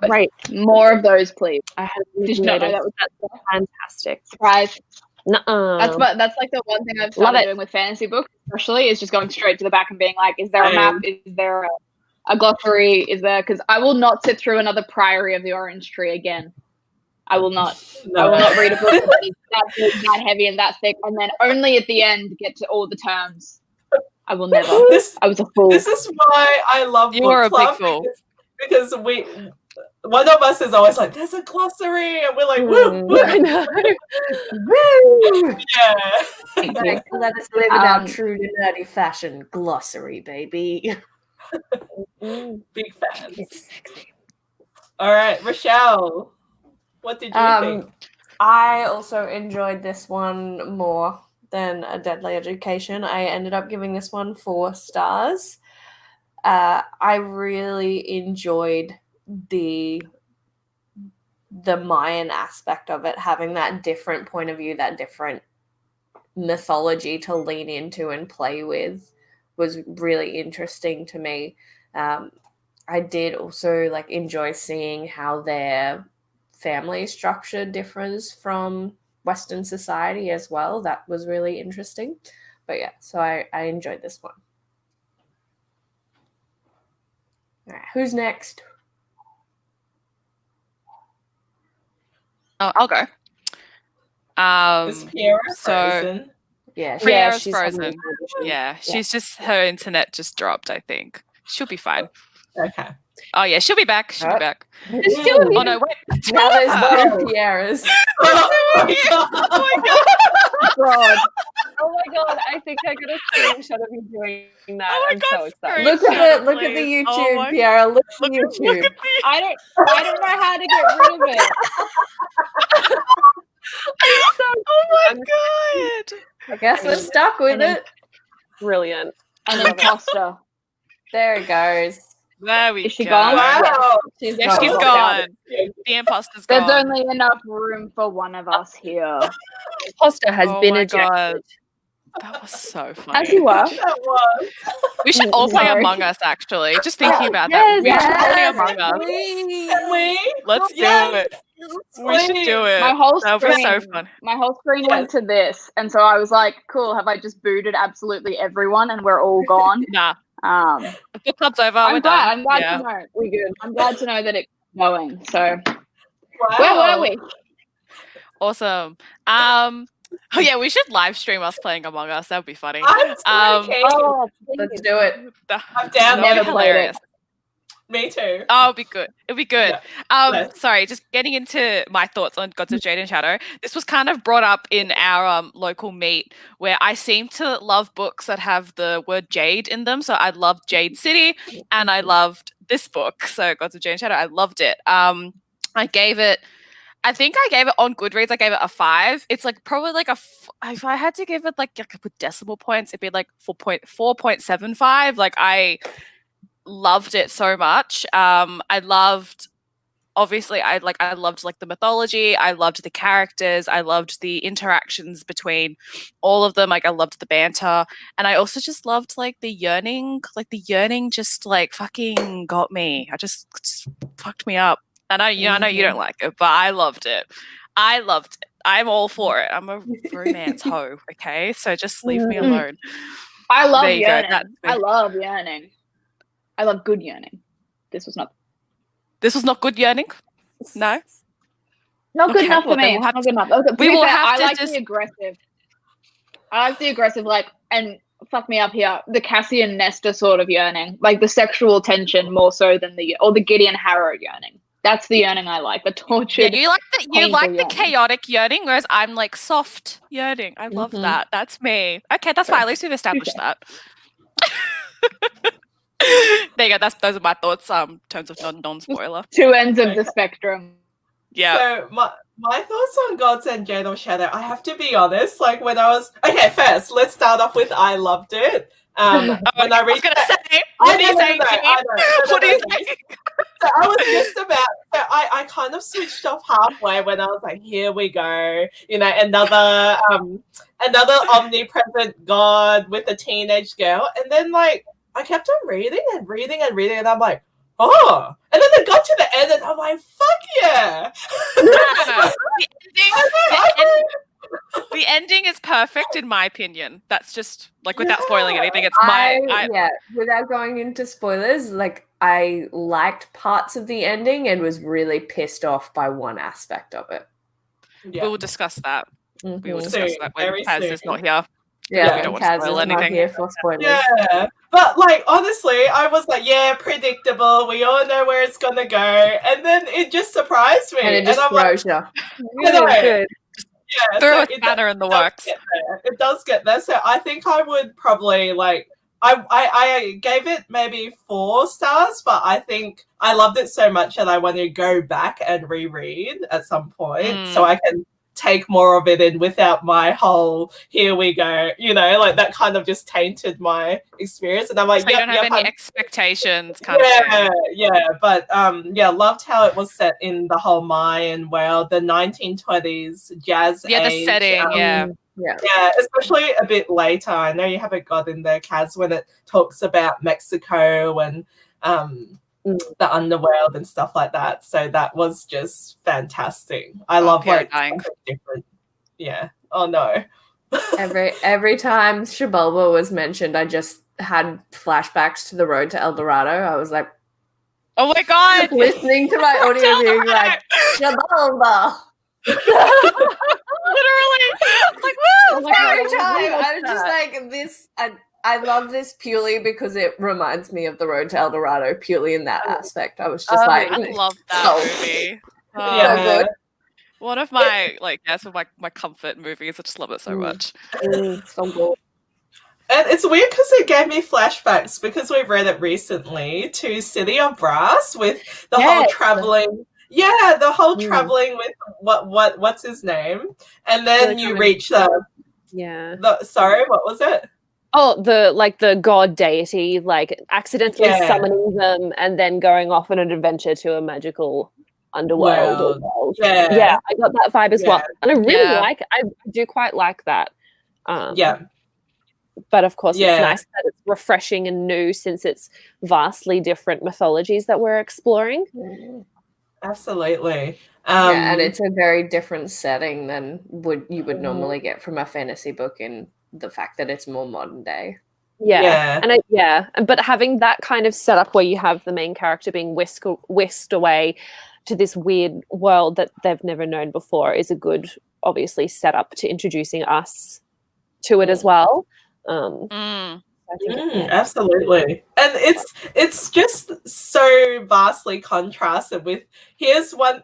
of those, please. I had Did you not know that was fantastic. surprise? Nuh-uh. That's like the one thing I've started doing with fantasy books, especially, is just going straight to the back and being like, is there a map? Is there a glossary? Is there? Because I will not sit through another Priory of the Orange Tree again. I will not. No. I will not read a book that heavy and that thick, and then only at the end get to all the terms. I will never. I was a fool. This is why I love you are a big club, fool because one of us is always like, "There's a glossary," and we're like, "Woo, woo, I know. woo!" Yeah. Thank you. Let us live in our true to nerdy fashion. Glossary, baby. Big fans. It's sexy. All right, Rochelle, what did you think? I also enjoyed this one more than A Deadly Education. I ended up giving this one 4 stars. I really enjoyed the Mayan aspect of it, having that different point of view, that different mythology to lean into and play with was really interesting to me. I did also like enjoy seeing how their family structure differs from Western society as well. That was really interesting. But yeah, so I enjoyed this one. All right, who's next? Oh, I'll go. Is Kiara frozen? Yeah, Kiara's frozen. Yeah, she's just, her internet just dropped, I think. She'll be fine. Okay. Oh yeah, she'll be back. She'll be back. Oh no, wait. Now there's both Kiaras. Oh my god. Oh my god, I think I got a screenshot of you doing that. Oh my I'm god, so excited. Look at the YouTube, Kiara. Look at the YouTube. I don't know how to get rid of it. Oh my god. I guess we're stuck with it. Brilliant. An imposter. There it goes. There we go. Is she gone? Wow. She's gone. The imposter's gone. There's only enough room for one of us here. Imposter has been my ejected. God. That was so funny. As you were. That was. We should all play Sorry. Among Us, actually. Just thinking about that. We should play Among Us. Can we? Let's do it. We should do it. My whole That screen, was so fun. my whole screen went to this, and so I was like, "Cool, have I just booted absolutely everyone, and we're all gone?" Nah. The The club's over. I'm We're glad. done. I'm glad Yeah. to know. We're good. I'm glad to know that it's going. So, Wow. where were we? Awesome. Oh yeah, we should live stream us playing Among Us. That would be funny. I'm so keen. Oh, Let's do it. I'm down. That would be Never played hilarious. Me too. Oh, it'd be good. It'd be good. Yes. Sorry, just getting into my thoughts on Gods of Jade and Shadow. This was kind of brought up in our local meet where I seem to love books that have the word Jade in them. So I loved Jade City and I loved this book. So Gods of Jade and Shadow, I loved it. I think I gave it on Goodreads. I gave it a 5. It's like probably like if I had to give it like with decimal points, it'd be like 4.75. Like I loved it so much. I loved the mythology. I loved the characters. I loved the interactions between all of them. Like I loved the banter, and I also just loved like the yearning. Like the yearning just like fucking got me. Just fucked me up. I know you don't like it, but I loved it. I'm all for it. I'm a romance hoe, okay? So just leave me alone. I love There you go, yearning. that's me. I love yearning. I love good yearning. This was not good yearning? No? not good Okay, enough well, for then me. we'll have Not to- good enough. Okay, to we be will fair, have I to like just- the aggressive. I like the aggressive, like, and fuck me up here, the Cassie and Nesta sort of yearning, like the sexual tension more so than the Gideon Harrow yearning. That's the yearning I like. The tortured. Yeah, you like painful the yearning. chaotic yearning, whereas I'm like soft yearning. I love that. That's me. Okay, that's fine. At least we've established that. There you go. Those are my thoughts. In terms of non-spoiler. Two ends of the spectrum. Yeah. So my thoughts on Gods and Jade or Shadow, I have to be honest, like when I was first, let's start off with I loved it. When I was read gonna that, say, what are you saying, Jade? What are you no. saying? So I was just about. So I kind of switched off halfway when I was like, "Here we go," another omnipresent god with a teenage girl, and then like I kept on reading and reading and reading, and I'm like, "Oh!" And then I got to the end, and I'm like, "Fuck yeah!" The ending is perfect in my opinion. That's just like without spoiling anything. It's without going into spoilers, like I liked parts of the ending and was really pissed off by one aspect of it. We will discuss that. We will discuss Soon, that when very Kaz soon. is not here. Yeah, we don't want Kaz to spoil is not anything. here for spoilers. Yeah, but like honestly, I was like, "Yeah, predictable. We all know where it's gonna go," and then it just surprised me, And it just I'm throws you. Really good. Yeah, Throw so a spanner in the works. It does get there. So I think I would probably like I gave it maybe 4 stars, but I think I loved it so much that I want to go back and reread at some point so I can take more of it in without my whole here we go, like that kind of just tainted my experience. And I'm like, So you don't have any expectations kind of thing. But loved how it was set in the whole Mayan world, the 1920s jazz age. The setting, Yeah, especially a bit later. I know you haven't got in there, Kaz, when it talks about Mexico and the underworld and stuff like that. So that was just fantastic. I love like different. Yeah. Oh no. Every time Shibalba was mentioned, I just had flashbacks to the road to El Dorado. I was like, oh my god, listening to my audio being like Shibalba. Literally, like woo! Every time I was just like this. I love this purely because it reminds me of the road to El Dorado. Purely in that aspect, I was just like, I love that movie. So good. One of my my comfort movies. I just love it so much. So good. And it's weird because it gave me flashbacks because we've read it recently to City of Brass with the whole traveling. Yeah, the whole traveling with what's his name, and then you reach sorry, what was it? Oh, the god deity, like accidentally summoning them and then going off on an adventure to a magical underworld. Yeah, I got that vibe as well, and I really I do quite like that. But of course, it's nice that it's refreshing and new since it's vastly different mythologies that we're exploring. Absolutely. And it's a very different setting than you would normally get from a fantasy book in the fact that it's more modern day. But having that kind of setup where you have the main character being whisked away to this weird world that they've never known before is a good, obviously, setup to introducing us to it as well. Absolutely. And it's just so vastly contrasted with here's one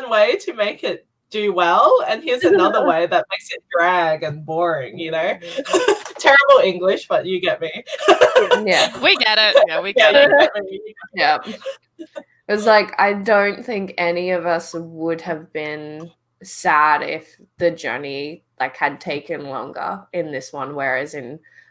way to make it do well, and here's another way that makes it drag and boring, Terrible English, but you get me. We get it. Yeah, we get it. Yeah. It was like, I don't think any of us would have been sad if the journey had taken longer in this one, whereas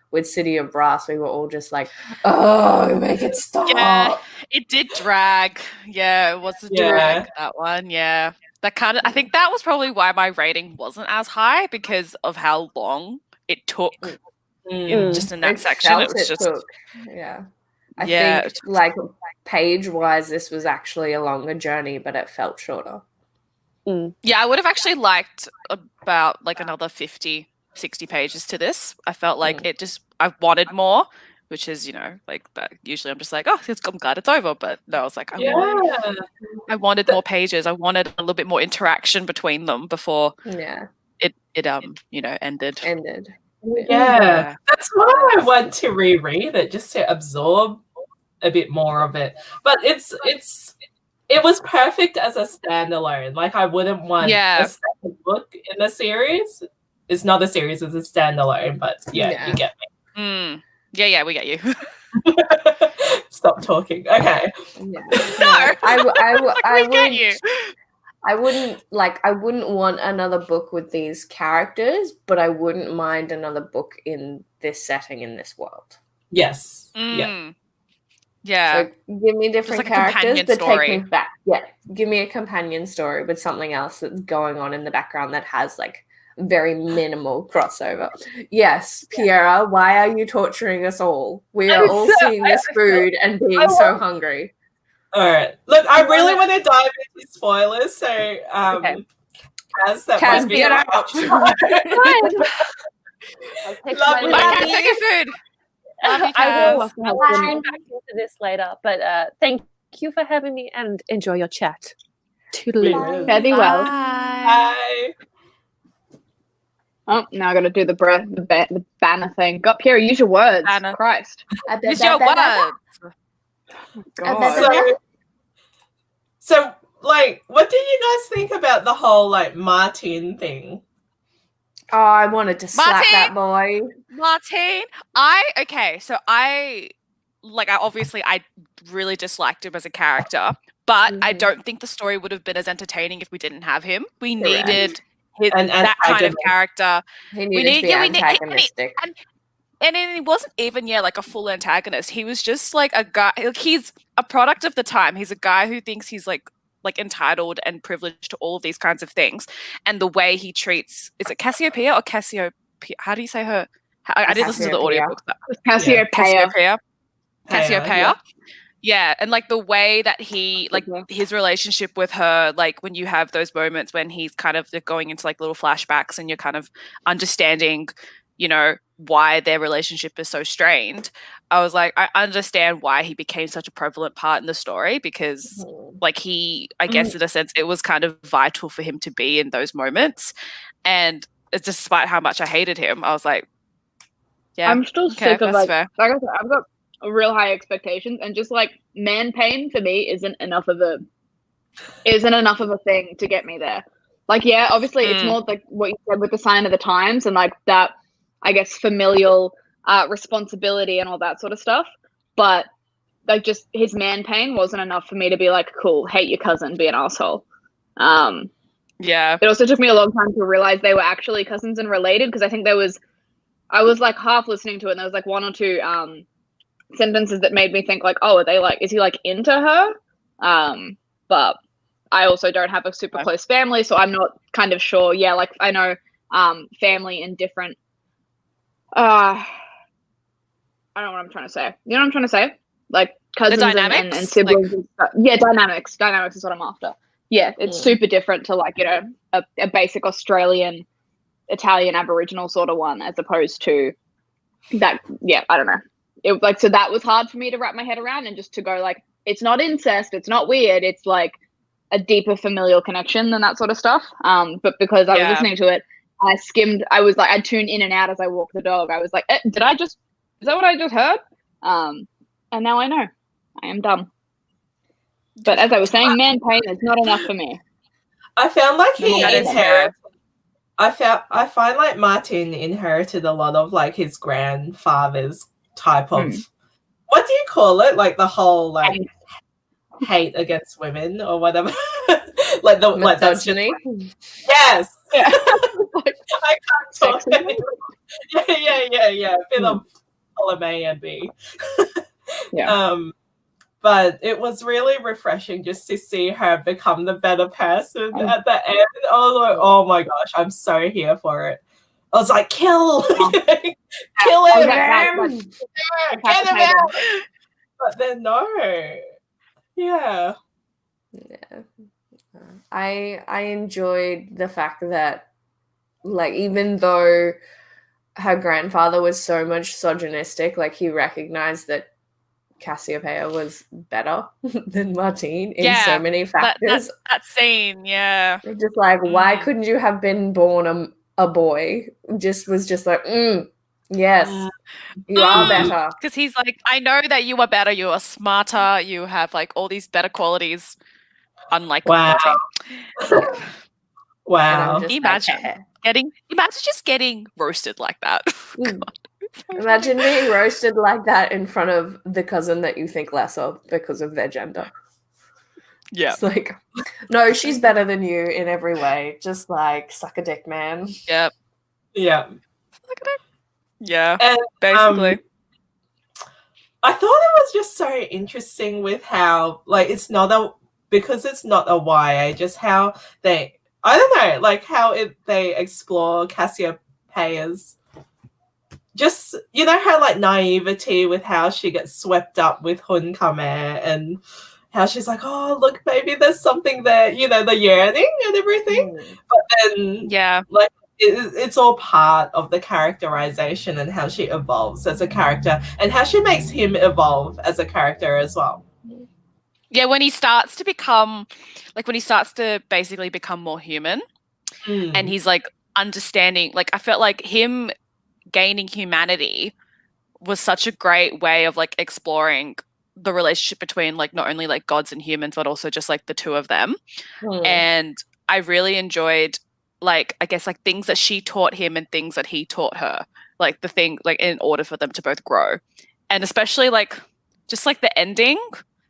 with City of Brass, we were all just like, oh, make it stop. Yeah, it did drag. Yeah, it was a drag, that one. Yeah. That kind of, I think that was probably why my rating wasn't as high, because of how long it took just in that section. It was just Yeah. I Yeah. think, like, page-wise, this was actually a longer journey, but it felt shorter. Yeah, I would have actually liked about like another 50, 60 pages to this. I felt like I wanted more, which is, you know, like that. Usually I'm just like, oh, I'm glad it's over. But no, I was like, I wanted more pages. I wanted a little bit more interaction between them before it you know, ended. Yeah. That's why I want to reread it, just to absorb a bit more of it. But it was perfect as a standalone. Like, I wouldn't want a second book in the series. It's not a series, it's a standalone, but you get me. Yeah, we get you. Stop talking. Okay. No, I get you. I wouldn't want another book with these characters, but I wouldn't mind another book in this setting, in this world. Yes. Yeah. Yeah. So give me different like characters, but story. take me back. Yeah. Give me a companion story with something else that's going on in the background that has like very minimal crossover. Yes, Piera, why are you torturing us all? We are all seeing this food and being so hungry. All right. Look, I really want to dive into spoilers, so Kaz, get out. Love you. Bye, Kaz, take your food. Love you, I will Kaz. come back into this later, but thank you for having me and enjoy your chat. Toodaloo. Fare thee well. Bye. Oh, now I got to do the banner thing. Got Pierre, use your words. Banner. Christ. Use your words. God. So, like, what do you guys think about the whole, like, Martin thing? Oh, I wanted to slap that boy. Martin, I really disliked him as a character, but I don't think the story would have been as entertaining if we didn't have him. We needed that kind of character. He needed to be antagonistic. And he wasn't even, like a full antagonist. He was just like a guy. Like, he's a product of the time. He's a guy who thinks he's like entitled and privileged to all of these kinds of things. And the way he treats, is it Cassiopeia or Cassiopeia? How do you say her? I did listen to the audiobook. Cassiopeia. Cassiopeia. Yeah, and like the way that he, like his relationship with her, like when you have those moments when he's kind of going into like little flashbacks and you're kind of understanding, you know, why their relationship is so strained. I was like, I understand why he became such a prevalent part in the story, because like I guess in a sense, it was kind of vital for him to be in those moments. And it's despite how much I hated him, I was like, yeah, I'm still sick of like fair. I said, I've got real high expectations, and just like man pain for me isn't enough of a thing to get me there. Like, yeah, obviously it's more like what you said with the sign of the times and like that, I guess, familial responsibility and all that sort of stuff. But like, just his man pain wasn't enough for me to be like, cool, hate your cousin, be an asshole. Yeah. It also took me a long time to realize they were actually cousins and related, because I think I was like half listening to it and there was like one or two sentences that made me think like, oh, are they like, is he like into her? But I also don't have a super close family, so I'm not kind of sure. Yeah, like I know family in different I don't know what I'm trying to say. You know what I'm trying to say? Like cousins and siblings. Like, yeah, dynamics. Dynamics is what I'm after. Yeah, it's super different to like, you know, a basic Australian, Italian, Aboriginal sort of one, as opposed to that. Yeah, I don't know. It like, so that was hard for me to wrap my head around, and just to go like, it's not incest, it's not weird, it's like a deeper familial connection than that sort of stuff. But because I was listening to it, I skimmed. I was like, I'd tune in and out as I walked the dog. I was like, is that what I just heard? And now I know. I am dumb. But as I was saying, man pain is not enough for me. I found like he inherited. I find like Martin inherited a lot of like his grandfather's type of. What do you call it? Like the whole like hate against women or whatever. Like the like that's just like, yes. Yeah. I can't talk anymore. Yeah. A bit of column A and B. Yeah. But it was really refreshing just to see her become the better person at the end. I was like, oh my gosh, I'm so here for it. I was like, kill him! Get him out! but then no. Yeah. Yeah. I enjoyed the fact that, like, even though her grandfather was so much misogynistic, like, he recognized that Cassiopeia was better than Martine in so many factors. That scene, yeah. Just like, why couldn't you have been born a boy? Was just like, yes, you are better. Because he's like, I know that you are better, you are smarter, you have like all these better qualities, unlike Wow. Martine. Wow. Imagine just getting roasted like that. Imagine being roasted like that in front of the cousin that you think less of because of their gender. Yeah. It's like, no, she's better than you in every way. Just like, suck a dick, man. Yep. Yeah. Yeah. And, basically. I thought it was just so interesting with how, like, because it's not a YA, just how they, I don't know, like how they explore Cassiopeia's, just, you know, how like naivety with how she gets swept up with Hunkame and how she's like, oh, look, maybe there's something there, you know, the yearning and everything. But then, like, it's all part of the characterization and how she evolves as a character and how she makes him evolve as a character as well. Yeah, when he starts to basically become more human and he's like understanding, like I felt like him gaining humanity was such a great way of like exploring the relationship between like not only like gods and humans but also just like the two of them. And I really enjoyed, like, I guess like things that she taught him and things that he taught her, like the thing, like in order for them to both grow. And especially like just like the ending,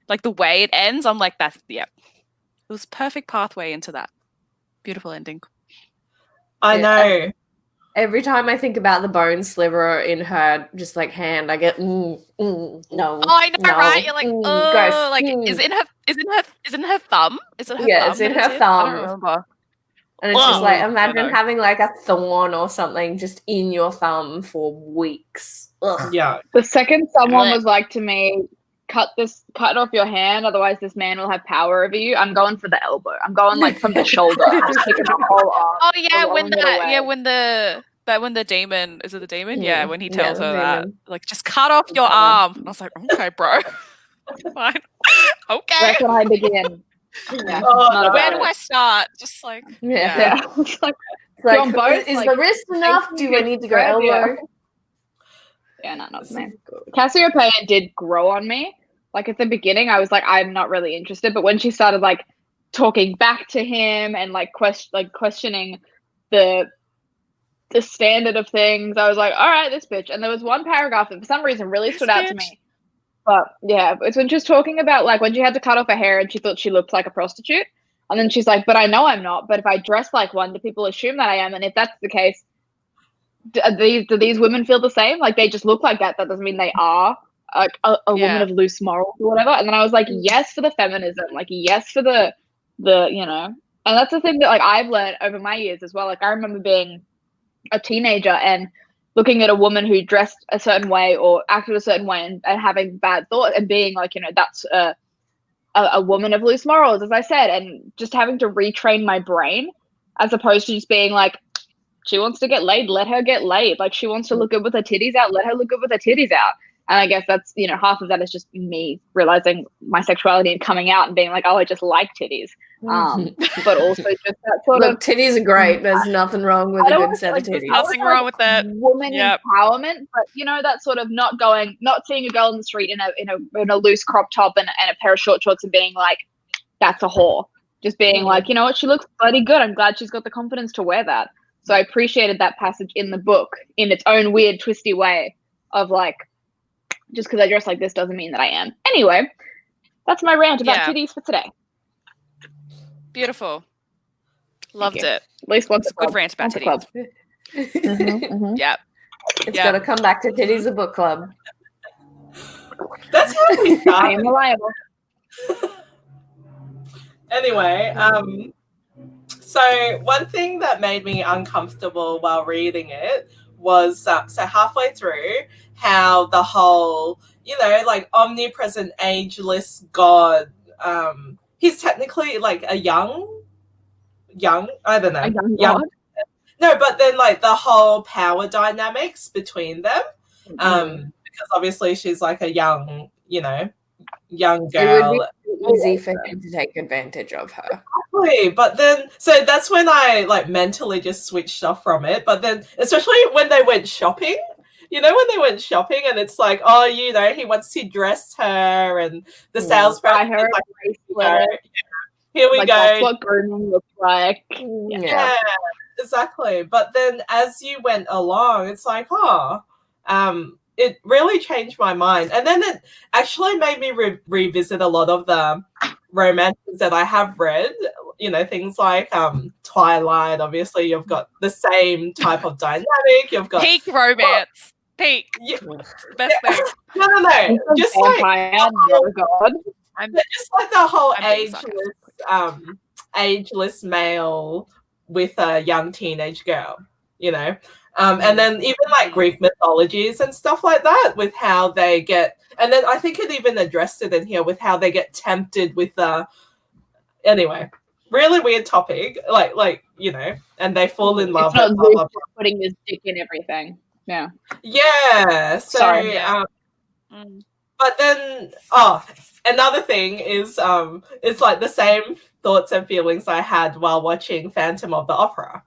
like the way it ends, I'm like, it was perfect pathway into that beautiful ending. I know. Every time I think about the bone sliver in her just like hand, I get no. Oh, I know, right? You're like, oh, like is it in her thumb? Is it her thumb? Yeah, it's in her thumb. I don't remember. And it's just like, imagine having like a thorn or something just in your thumb for weeks. Ugh. Yeah. The second someone was like to me, cut off your hand, otherwise this man will have power over you, I'm going for the elbow. I'm going like from the shoulder. I'm taking the whole arm. Oh yeah, when the demon, is it the demon? Yeah, when he tells her that, like, just cut off your arm. And I was like, okay, bro. Fine. Okay. Where can I begin? Yeah, where do I start? Just like It's like both, is the wrist enough? Do I need to go elbow? Yeah, not for me. Cassiopeia did grow on me. Like at the beginning, I was like, I'm not really interested. But when she started like talking back to him and like questioning the standard of things, I was like, all right, this bitch. And there was one paragraph that for some reason really stood out to me. But yeah, it's when she was talking about like when she had to cut off her hair and she thought she looked like a prostitute. And then she's like, but I know I'm not. But if I dress like one, do people assume that I am? And if that's the case, do these women feel the same? Like they just look like that. That doesn't mean they are a woman of loose morals or whatever. And then I was like, yes for the feminism. Like yes for the you know. And that's the thing that like I've learned over my years as well. Like I remember being a teenager and looking at a woman who dressed a certain way or acted a certain way and having bad thoughts and being like, you know, that's a woman of loose morals, as I said, and just having to retrain my brain as opposed to just being like, she wants to get laid, let her get laid. Like she wants to look good with her titties out, let her look good with her titties out. And I guess that's, you know, half of that is just me realizing my sexuality and coming out and being like, oh, I just like titties. But also just that sort of titties are great. There's nothing wrong with a good set of titties. Nothing wrong with that. Woman empowerment, but you know that sort of not seeing a girl in the street in a loose crop top and a pair of short shorts and being like, that's a whore. Just being like, you know what, she looks bloody good. I'm glad she's got the confidence to wear that. So I appreciated that passage in the book in its own weird, twisty way of like, just because I dress like this doesn't mean that I am. Anyway, that's my rant about titties for today. Beautiful. Loved it. At least once a good rant about titties. Yeah. It's got to come back to Titties a Book Club. That's how we start. I am reliable. Anyway, so one thing that made me uncomfortable while reading it was so halfway through how the whole you know, like omnipresent, ageless God. He's technically like a young, I don't know, A young young. god? No, but then like the whole power dynamics between them, because obviously she's like a young, you know, young It would be girl. easy for him to take advantage of her. Exactly. But then, so that's when I like mentally just switched off from it. But then, especially when they went shopping, you know, when they went shopping and it's like, oh, you know, he wants to dress her, and the salesperson Buy her is like, bracelet. here we Like, go. that's what grooming looks like. Yeah, exactly. But then as you went along, it's like, it really changed my mind. And then it actually made me revisit a lot of the romances that I have read. You know, things like Twilight. Obviously, you've got the same type of dynamic. You've got Peak romance. Peak. Yeah. Best thing. No. Just like God. just like the whole I'm being sarcastic. ageless male with a young teenage girl, you know. And then even like Greek mythologies and stuff like that, with how they get, and then I think it even addressed it in here with how they get tempted with anyway, really weird topic, like you know, and they fall in love. It's not and blah, blah, blah. putting his dick in everything. Yeah. Yeah. So, Sorry. but then, another thing is, it's like the same thoughts and feelings I had while watching Phantom of the Opera.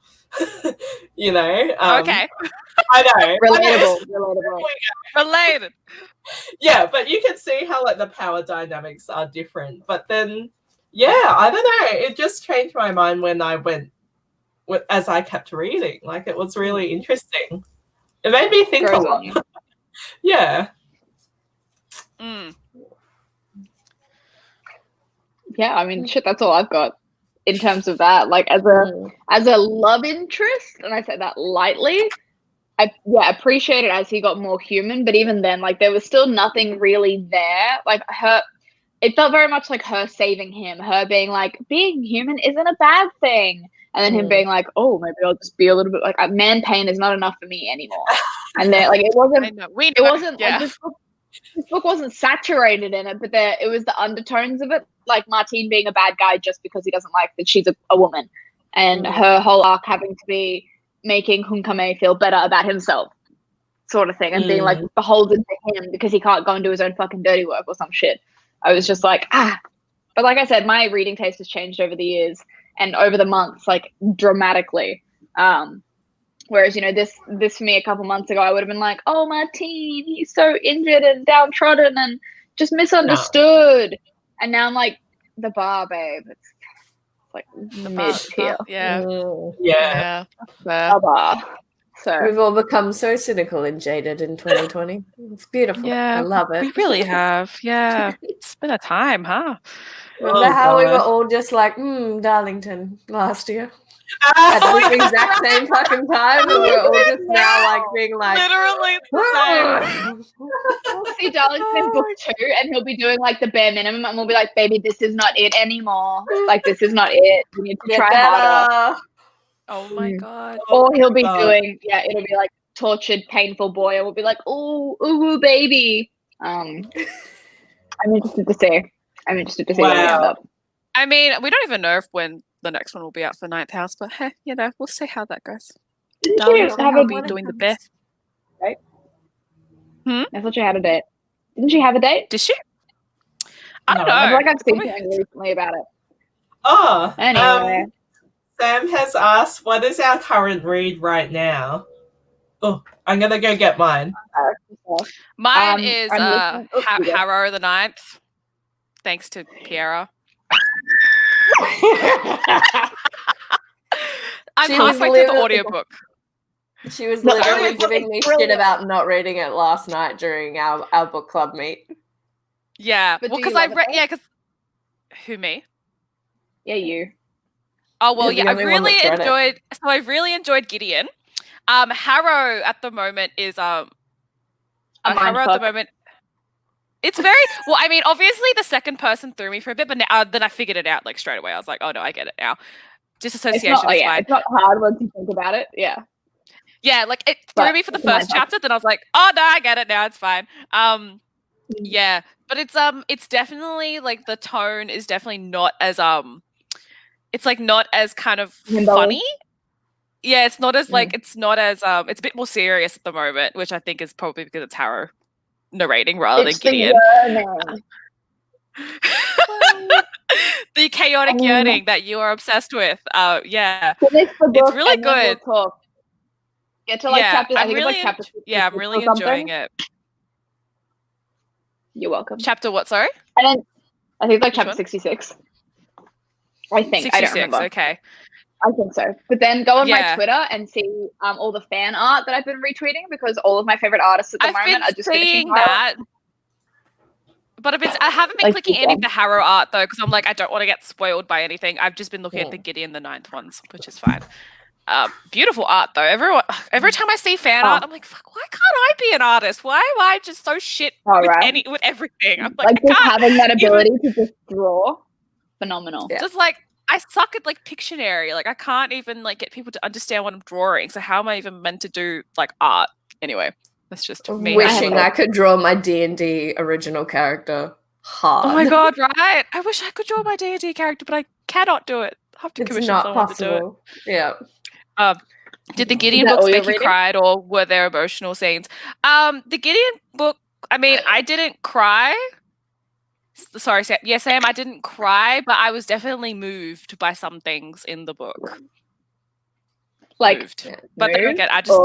You know. Okay. I know. Relatable. Related. Yeah, but you can see how like the power dynamics are different. But then, yeah, I don't know. It just changed my mind when I went as I kept reading. Like it was really interesting. It made me think a lot. Yeah. Yeah, I mean, shit, that's all I've got in terms of that. Like as a love interest, and I say that lightly, I appreciate it as he got more human, but even then, like there was still nothing really there. Like it felt very much like her saving him, her being like, being human isn't a bad thing. And then him being like, oh, maybe I'll just be a little bit like man pain is not enough for me anymore. And then like it wasn't like this book wasn't saturated in it, but it was the undertones of it, like Martine being a bad guy just because he doesn't like that she's a woman, and her whole arc having to be making Hunkame feel better about himself, sort of thing, and being like beholden to him because he can't go and do his own fucking dirty work or some shit. I was just like, but like I said, my reading taste has changed over the years and over the months, like dramatically. Whereas, you know, this for me a couple months ago, I would have been like, oh, Martine, he's so injured and downtrodden and just misunderstood. No. And now I'm like, the bar, babe. It's like mid-tier. Yeah. The bar. So we've all become so cynical and jaded in 2020. It's beautiful. Yeah, I love it. We really have. Yeah. It's been a time, huh? Remember how we were all just like, Darlington last year? At the exact same fucking time, and we're all just now like being like literally the same. We'll see Darlington in book 2 and he'll be doing like the bare minimum and we'll be like, baby, this is not it anymore. Like this is not it. We need to try harder. Oh my god. Or he'll be doing it'll be like tortured, painful boy, and we'll be like, ooh, baby. I'm interested to see. Where we end up. I mean, we don't even know when the next one will be out for Ninth House, but hey, you know, we'll see how that goes. Darlington will be doing the best. Right? I thought she had a date. Didn't she have a date? Did she? I don't know. I feel like I've seen something recently about it. Oh, anyway. Sam has asked, what is our current read right now? Oh, I'm going to go get mine. Mine is Harrow the Ninth, thanks to Kiara. I'm halfway through the audiobook. She was literally giving me shit about not reading it last night during our book club meet. Yeah, well, because I read. Yeah, because who, me? Yeah, you. Oh well, yeah. I've really enjoyed Gideon. Harrow at the moment is Harrow at the moment. It's very well. I mean, obviously the second person threw me for a bit, but then I figured it out like straight away. I was like, oh no, I get it now. Disassociation is fine. It's not hard once you think about it. Yeah. Yeah, like it threw me for the first chapter, then I was like, oh no, I get it now. It's fine. Yeah, but it's definitely like the tone is definitely not as it's like not as kind of funny. Yeah, it's not as like it's not as it's a bit more serious at the moment, which I think is probably because it's Harrow narrating rather than Gideon. The chaotic yearning that you are obsessed with. Yeah. It's really good. We'll talk. Get to like chapter. I think really it's like chapter. Yeah, I'm really enjoying it. You're welcome. Chapter what? Sorry. And then I think it's like Which chapter one? 66. I think 66, I don't remember. Okay. I think so. But then go on my Twitter and see all the fan art that I've been retweeting because all of my favorite artists at the moment are just seeing that. But I haven't been clicking any of the Harrow art though because I'm like I don't want to get spoiled by anything. I've just been looking at the Gideon the 9th ones, which is fine. Beautiful art though. Every time I see fan art, I'm like, fuck, why can't I be an artist? Why am I just so shit with everything? I'm like just having that ability to just draw, phenomenal. Yeah. Just like I suck at like Pictionary. Like I can't even like get people to understand what I'm drawing. So how am I even meant to do like art? Anyway, that's just me. Wishing I could draw my D&D original character. Hard. Oh my god, right? I wish I could draw my D&D character, but I cannot do it. I have to commission someone to do it. Yeah. Did the Gideon books make you cry, or were there emotional scenes? The Gideon book, I mean, I didn't cry. Sorry, Sam. Yeah, Sam, I didn't cry, but I was definitely moved by some things in the book. Like moved. But then again, I just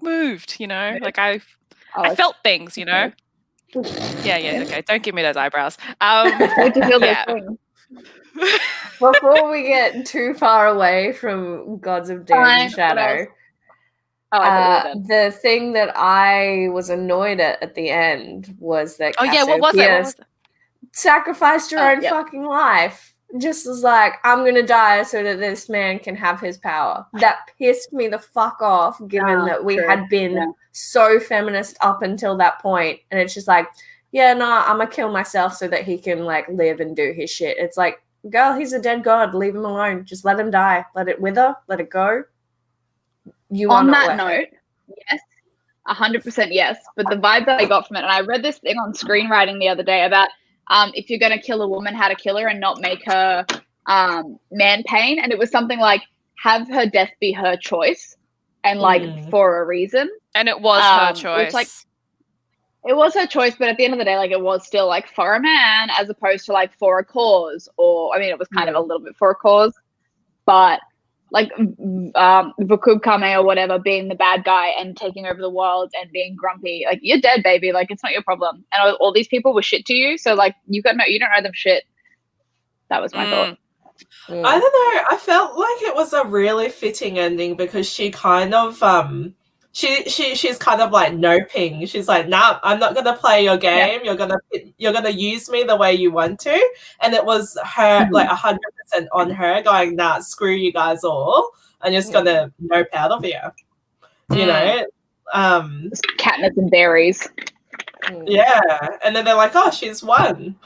moved, you know? Like I felt things, you know? Yeah, okay. Don't give me those eyebrows. How'd you feel those things? Before we get too far away from Gods of Jade and Shadow, the thing that I was annoyed at the end was that what was it? Sacrificed her own fucking life. Just was like, I'm gonna die so that this man can have his power. That pissed me the fuck off, given that we had been so feminist up until that point, and it's just like, I'm gonna kill myself so that he can like live and do his shit. It's like, girl, he's a dead god. Leave him alone. Just let him die. Let it wither. Let it go. On that note, yes, 100% yes. But the vibe that I got from it, and I read this thing on screenwriting the other day about if you're going to kill a woman, how to kill her and not make her man pain. And it was something like, have her death be her choice and like for a reason. And it was her choice. Which, like, it was her choice, but at the end of the day, like, it was still like for a man as opposed to like for a cause, or I mean, it was kind of a little bit for a cause, but like Vakub Kame or whatever being the bad guy and taking over the world and being grumpy, like, you're dead, baby. Like, it's not your problem. And all these people were shit to you, so like you don't know them shit. That was my thought. I don't know. I felt like it was a really fitting ending because she kind of she's kind of like noping. She's like, nah, I'm not gonna play your game. You're gonna use me the way you want to. And it was her like 100% on her going, nah, screw you guys all. I'm just gonna nope out of here. You know? Catnip and berries. Yeah. And then they're like, oh, she's won.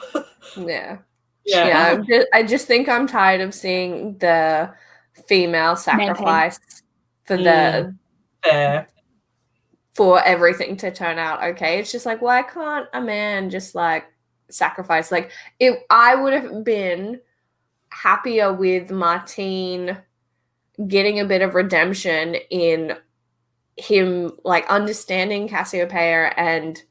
Yeah. I just think I'm tired of seeing the female sacrifice for for everything to turn out okay. It's just like, why can't a man just like sacrifice? Like, I would have been happier with Martine getting a bit of redemption in him like understanding Cassiopeia and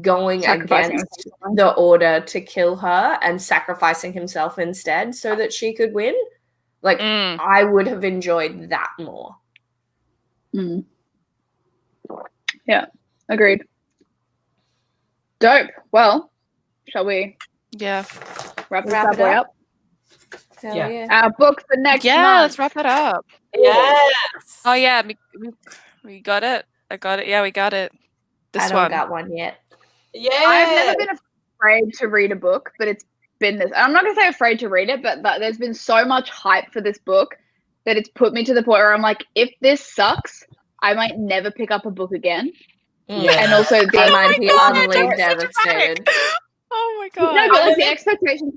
going against the order to kill her and sacrificing himself instead so that she could win. Like, I would have enjoyed that more. Yeah, agreed. Dope. Well, shall we wrap it up? Our book for next month. Let's wrap it up. Yes. Oh yeah, we got it. I got it. Yeah, we got it. I don't got one yet. Yeah. I've never been afraid to read a book, but it's been this. I'm not going to say afraid to read it, but there's been so much hype for this book that it's put me to the point where I'm like, if this sucks, I might never pick up a book again. And also, I might be utterly devastated. Oh my god! No, but like the expectations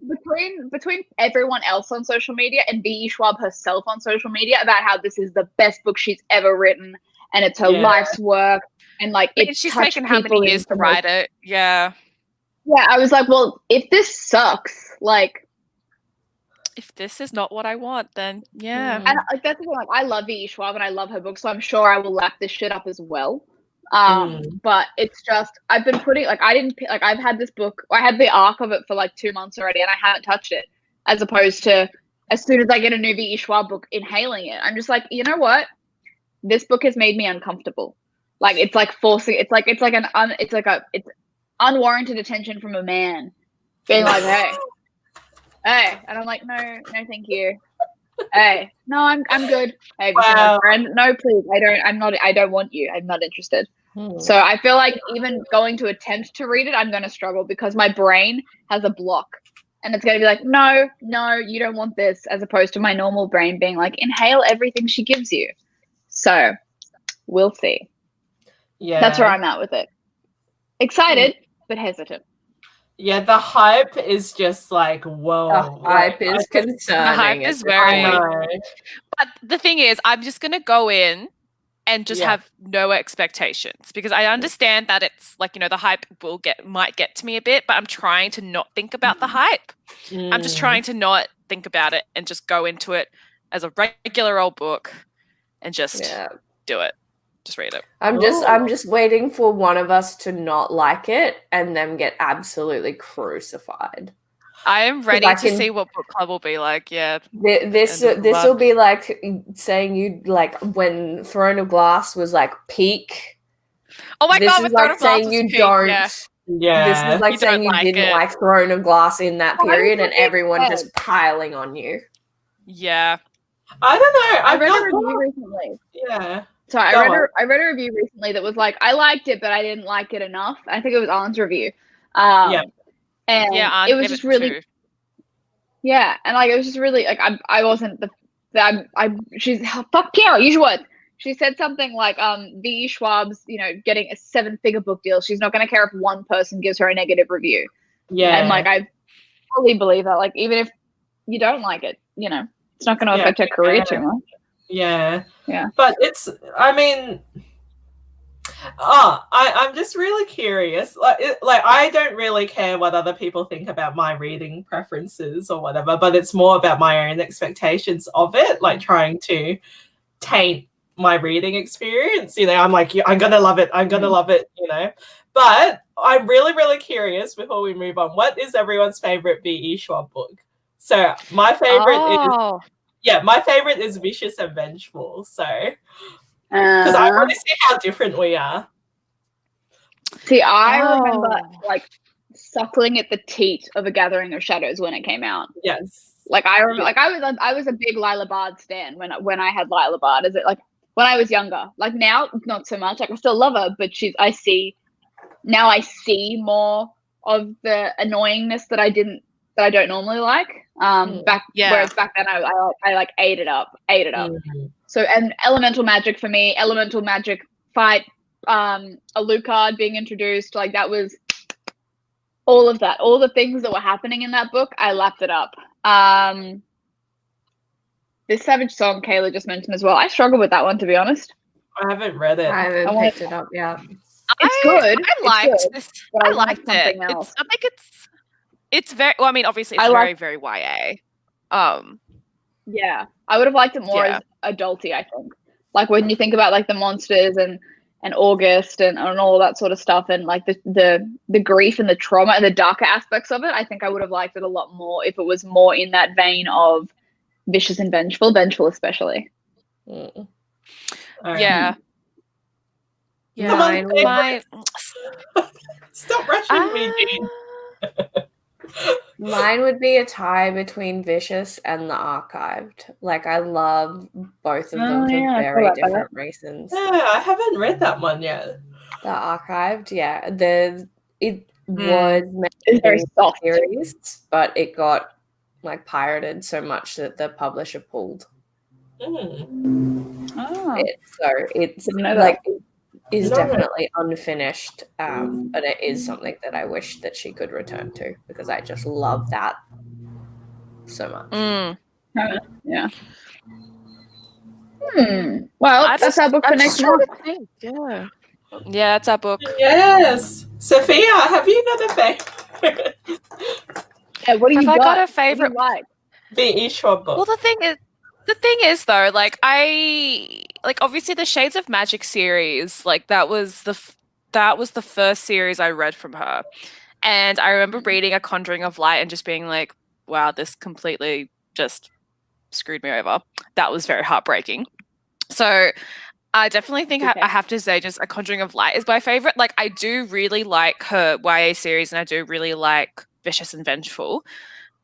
between everyone else on social media and V.E. Schwab herself on social media about how this is the best book she's ever written and it's her life's work, and like She's taken how many years to write it? Yeah. Yeah, I was like, well, if this sucks, like, if this is not what I want, then yeah. And like that's the thing, like I love V.E. Schwab and I love her books, so I'm sure I will lap this shit up as well. But it's just I've been putting like I've had this book, I had the arc of it for like 2 months already, and I haven't touched it. As opposed to as soon as I get a new V.E. Schwab book, inhaling it. I'm just like, you know what? This book has made me uncomfortable. Like it's like forcing. It's unwarranted attention from a man, being like, hey, and I'm like, no, thank you. Hey, no, I'm good. Hey, Wow. friend, no, please, I don't want you. I'm not interested. So I feel like even going to attempt to read it, I'm going to struggle because my brain has a block, and it's going to be like, no, you don't want this, as opposed to my normal brain being like, inhale everything she gives you. So we'll see. Yeah, That's where I'm at with it. Excited, but hesitant. Yeah, the hype is just like, whoa. The hype is concerning. The hype is very. But the thing is, I'm just going to go in and just have no expectations, because I understand that it's like, the hype might get to me a bit, but I'm trying to not think about the hype. I'm just trying to not think about it and just go into it as a regular old book and just do it. Just read it. I'm just waiting for one of us to not like it and then get absolutely crucified. I am ready to see what book club will be like. Yeah, this will be like saying you like when Throne of Glass was like peak. Oh my god! This is like saying you don't. Yeah. This is like saying you didn't like Throne of Glass in that period, and everyone just piling on you. Yeah. I don't know. I read a review recently. Yeah. So I read a review recently that was like, I liked it, but I didn't like it enough. I think it was Alan's review. And it was just really, and like it was just really like I wasn't she's fuck Kiara, use your words. She said something like V.E. Schwab's getting a 7-figure book deal. She's not going to care if one person gives her a negative review. Yeah, and like I fully believe that. Like even if you don't like it, it's not going to affect her career too much. Yeah. Yeah. But I'm just really curious. Like I don't really care what other people think about my reading preferences or whatever, but it's more about my own expectations of it, like trying to taint my reading experience. I'm like, I'm going to love it. I'm going to love it, But I'm really, really curious before we move on. What is everyone's favorite V.E. Schwab book? So my favorite my favorite is Vicious and Vengeful. So, because I want to see how different we are. See, I remember like suckling at the teat of A Gathering of Shadows when it came out. Yes. Like I remember, like I was a big Lila Bard stan when I had Lila Bard. Is it like when I was younger? Like now, not so much. Like I still love her, but I see more of the annoyingness that I don't normally like. Whereas back then I like ate it up. Mm-hmm. So, and elemental magic for me, elemental magic fight, Alucard being introduced, like that was all of that, all the things that were happening in that book. I lapped it up. This Savage Song Kayla just mentioned as well. I struggle with that one, to be honest. I haven't read it. I haven't picked it up yet. It's good. I liked this. I liked it. I think it's very. Well, I mean, obviously, it's very, very YA. Yeah, I would have liked it more as adulty. I think, like when you think about like the monsters and August and all that sort of stuff, and like the grief and the trauma and the darker aspects of it. I think I would have liked it a lot more if it was more in that vein of Vicious and Vengeful especially. Yeah. Yeah. Stop rushing me, Jean. Mine would be a tie between Vicious and The Archived. Like I love both of them for very different reasons. Yeah, I haven't read that one yet. The Archived, it was meant to be very soft series, but it got like pirated so much that the publisher pulled. It's like it is definitely unfinished, but it is something that I wish that she could return to because I just love that so much. Yeah. Well, that's our book for next month. Yeah. Yeah, that's our book. Yes. Sophia, have you got a favorite? Yeah, what do you Have I got a What do favorite? you like? The short book. Well, the thing is though, like obviously the Shades of Magic series, like that was the first series I read from her, and I remember reading A Conjuring of Light and just being like, wow, this completely just screwed me over. That was very heartbreaking. So I definitely think Okay. I have to say just A Conjuring of Light is my favorite. Like I do really like her YA series, and I do really like Vicious and Vengeful.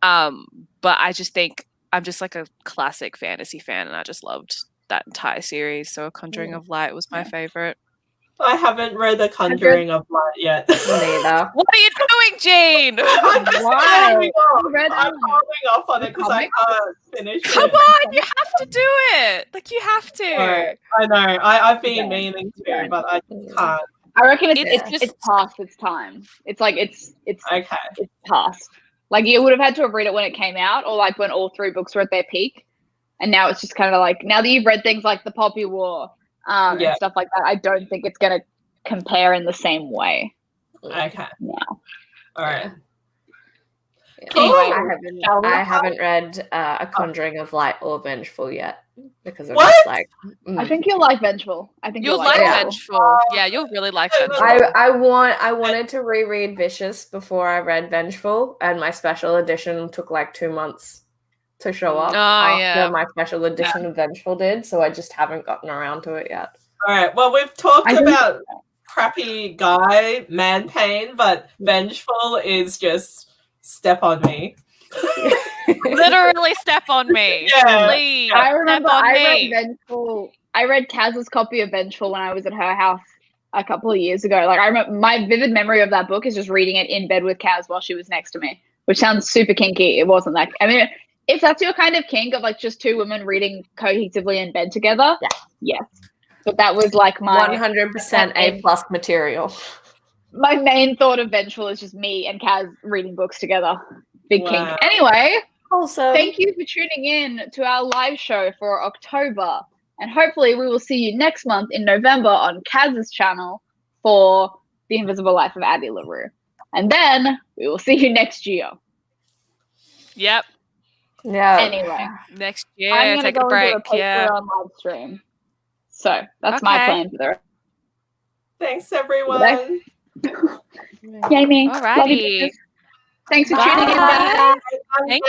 But I just think I'm just like a classic fantasy fan, and I just loved that entire series. So A Conjuring of Light was my favorite. I haven't read The Conjuring of Light yet. Neither. What are you doing, Jane? I'm just Why? holding off. You read, I'm holding off on it because I can't finish Come it. on, you have to do it. Like you have to. Right. I know. I've been Yeah. meaning to, but I just can't. I reckon It's it's past its time. It's like it's Okay. past. Like you would have had to have read it when it came out, or like when all three books were at their peak. And now it's just kind of like, now that you've read things like The Poppy War and stuff like that, I don't think it's going to compare in the same way. Okay. now. All right. Anyway, I haven't read A Conjuring of Light or Vengeful yet because I'm What? just like I think you'll like Vengeful. I think You'll like Vengeful. Yeah, you'll really like Vengeful. I wanted to reread Vicious before I read Vengeful, and my special edition took like 2 months to show up after my special edition of Vengeful did, so I just haven't gotten around to it yet. All right. Well, we've talked about crappy guy man pain, but Vengeful is just step on me. Literally step on me. Yeah. Please, I remember step on I me. read Vengeful. I read Kaz's copy of Vengeful when I was at her house a couple of years ago. Like I remember, my vivid memory of that book is just reading it in bed with Kaz while she was next to me, which sounds super kinky. It wasn't that. I mean, if that's your kind of kink of like just two women reading cohesively in bed together, yes. But that was like my 100% A+ material. My main thought of Vengeful is just me and Kaz reading books together. Big kink. Anyway, Also, thank you for tuning in to our live show for October. And hopefully we will see you next month in November on Kaz's channel for The Invisible Life of Addie LaRue. And then we will see you next year. Yep. Yeah. Anyway. Next year, I'm gonna take go a break. into a Yeah. Patreon live stream. So that's my plan for the rest. Thanks, everyone. Yay me. Alrighty. Love you. Thanks for tuning in, Bye. guys. Thank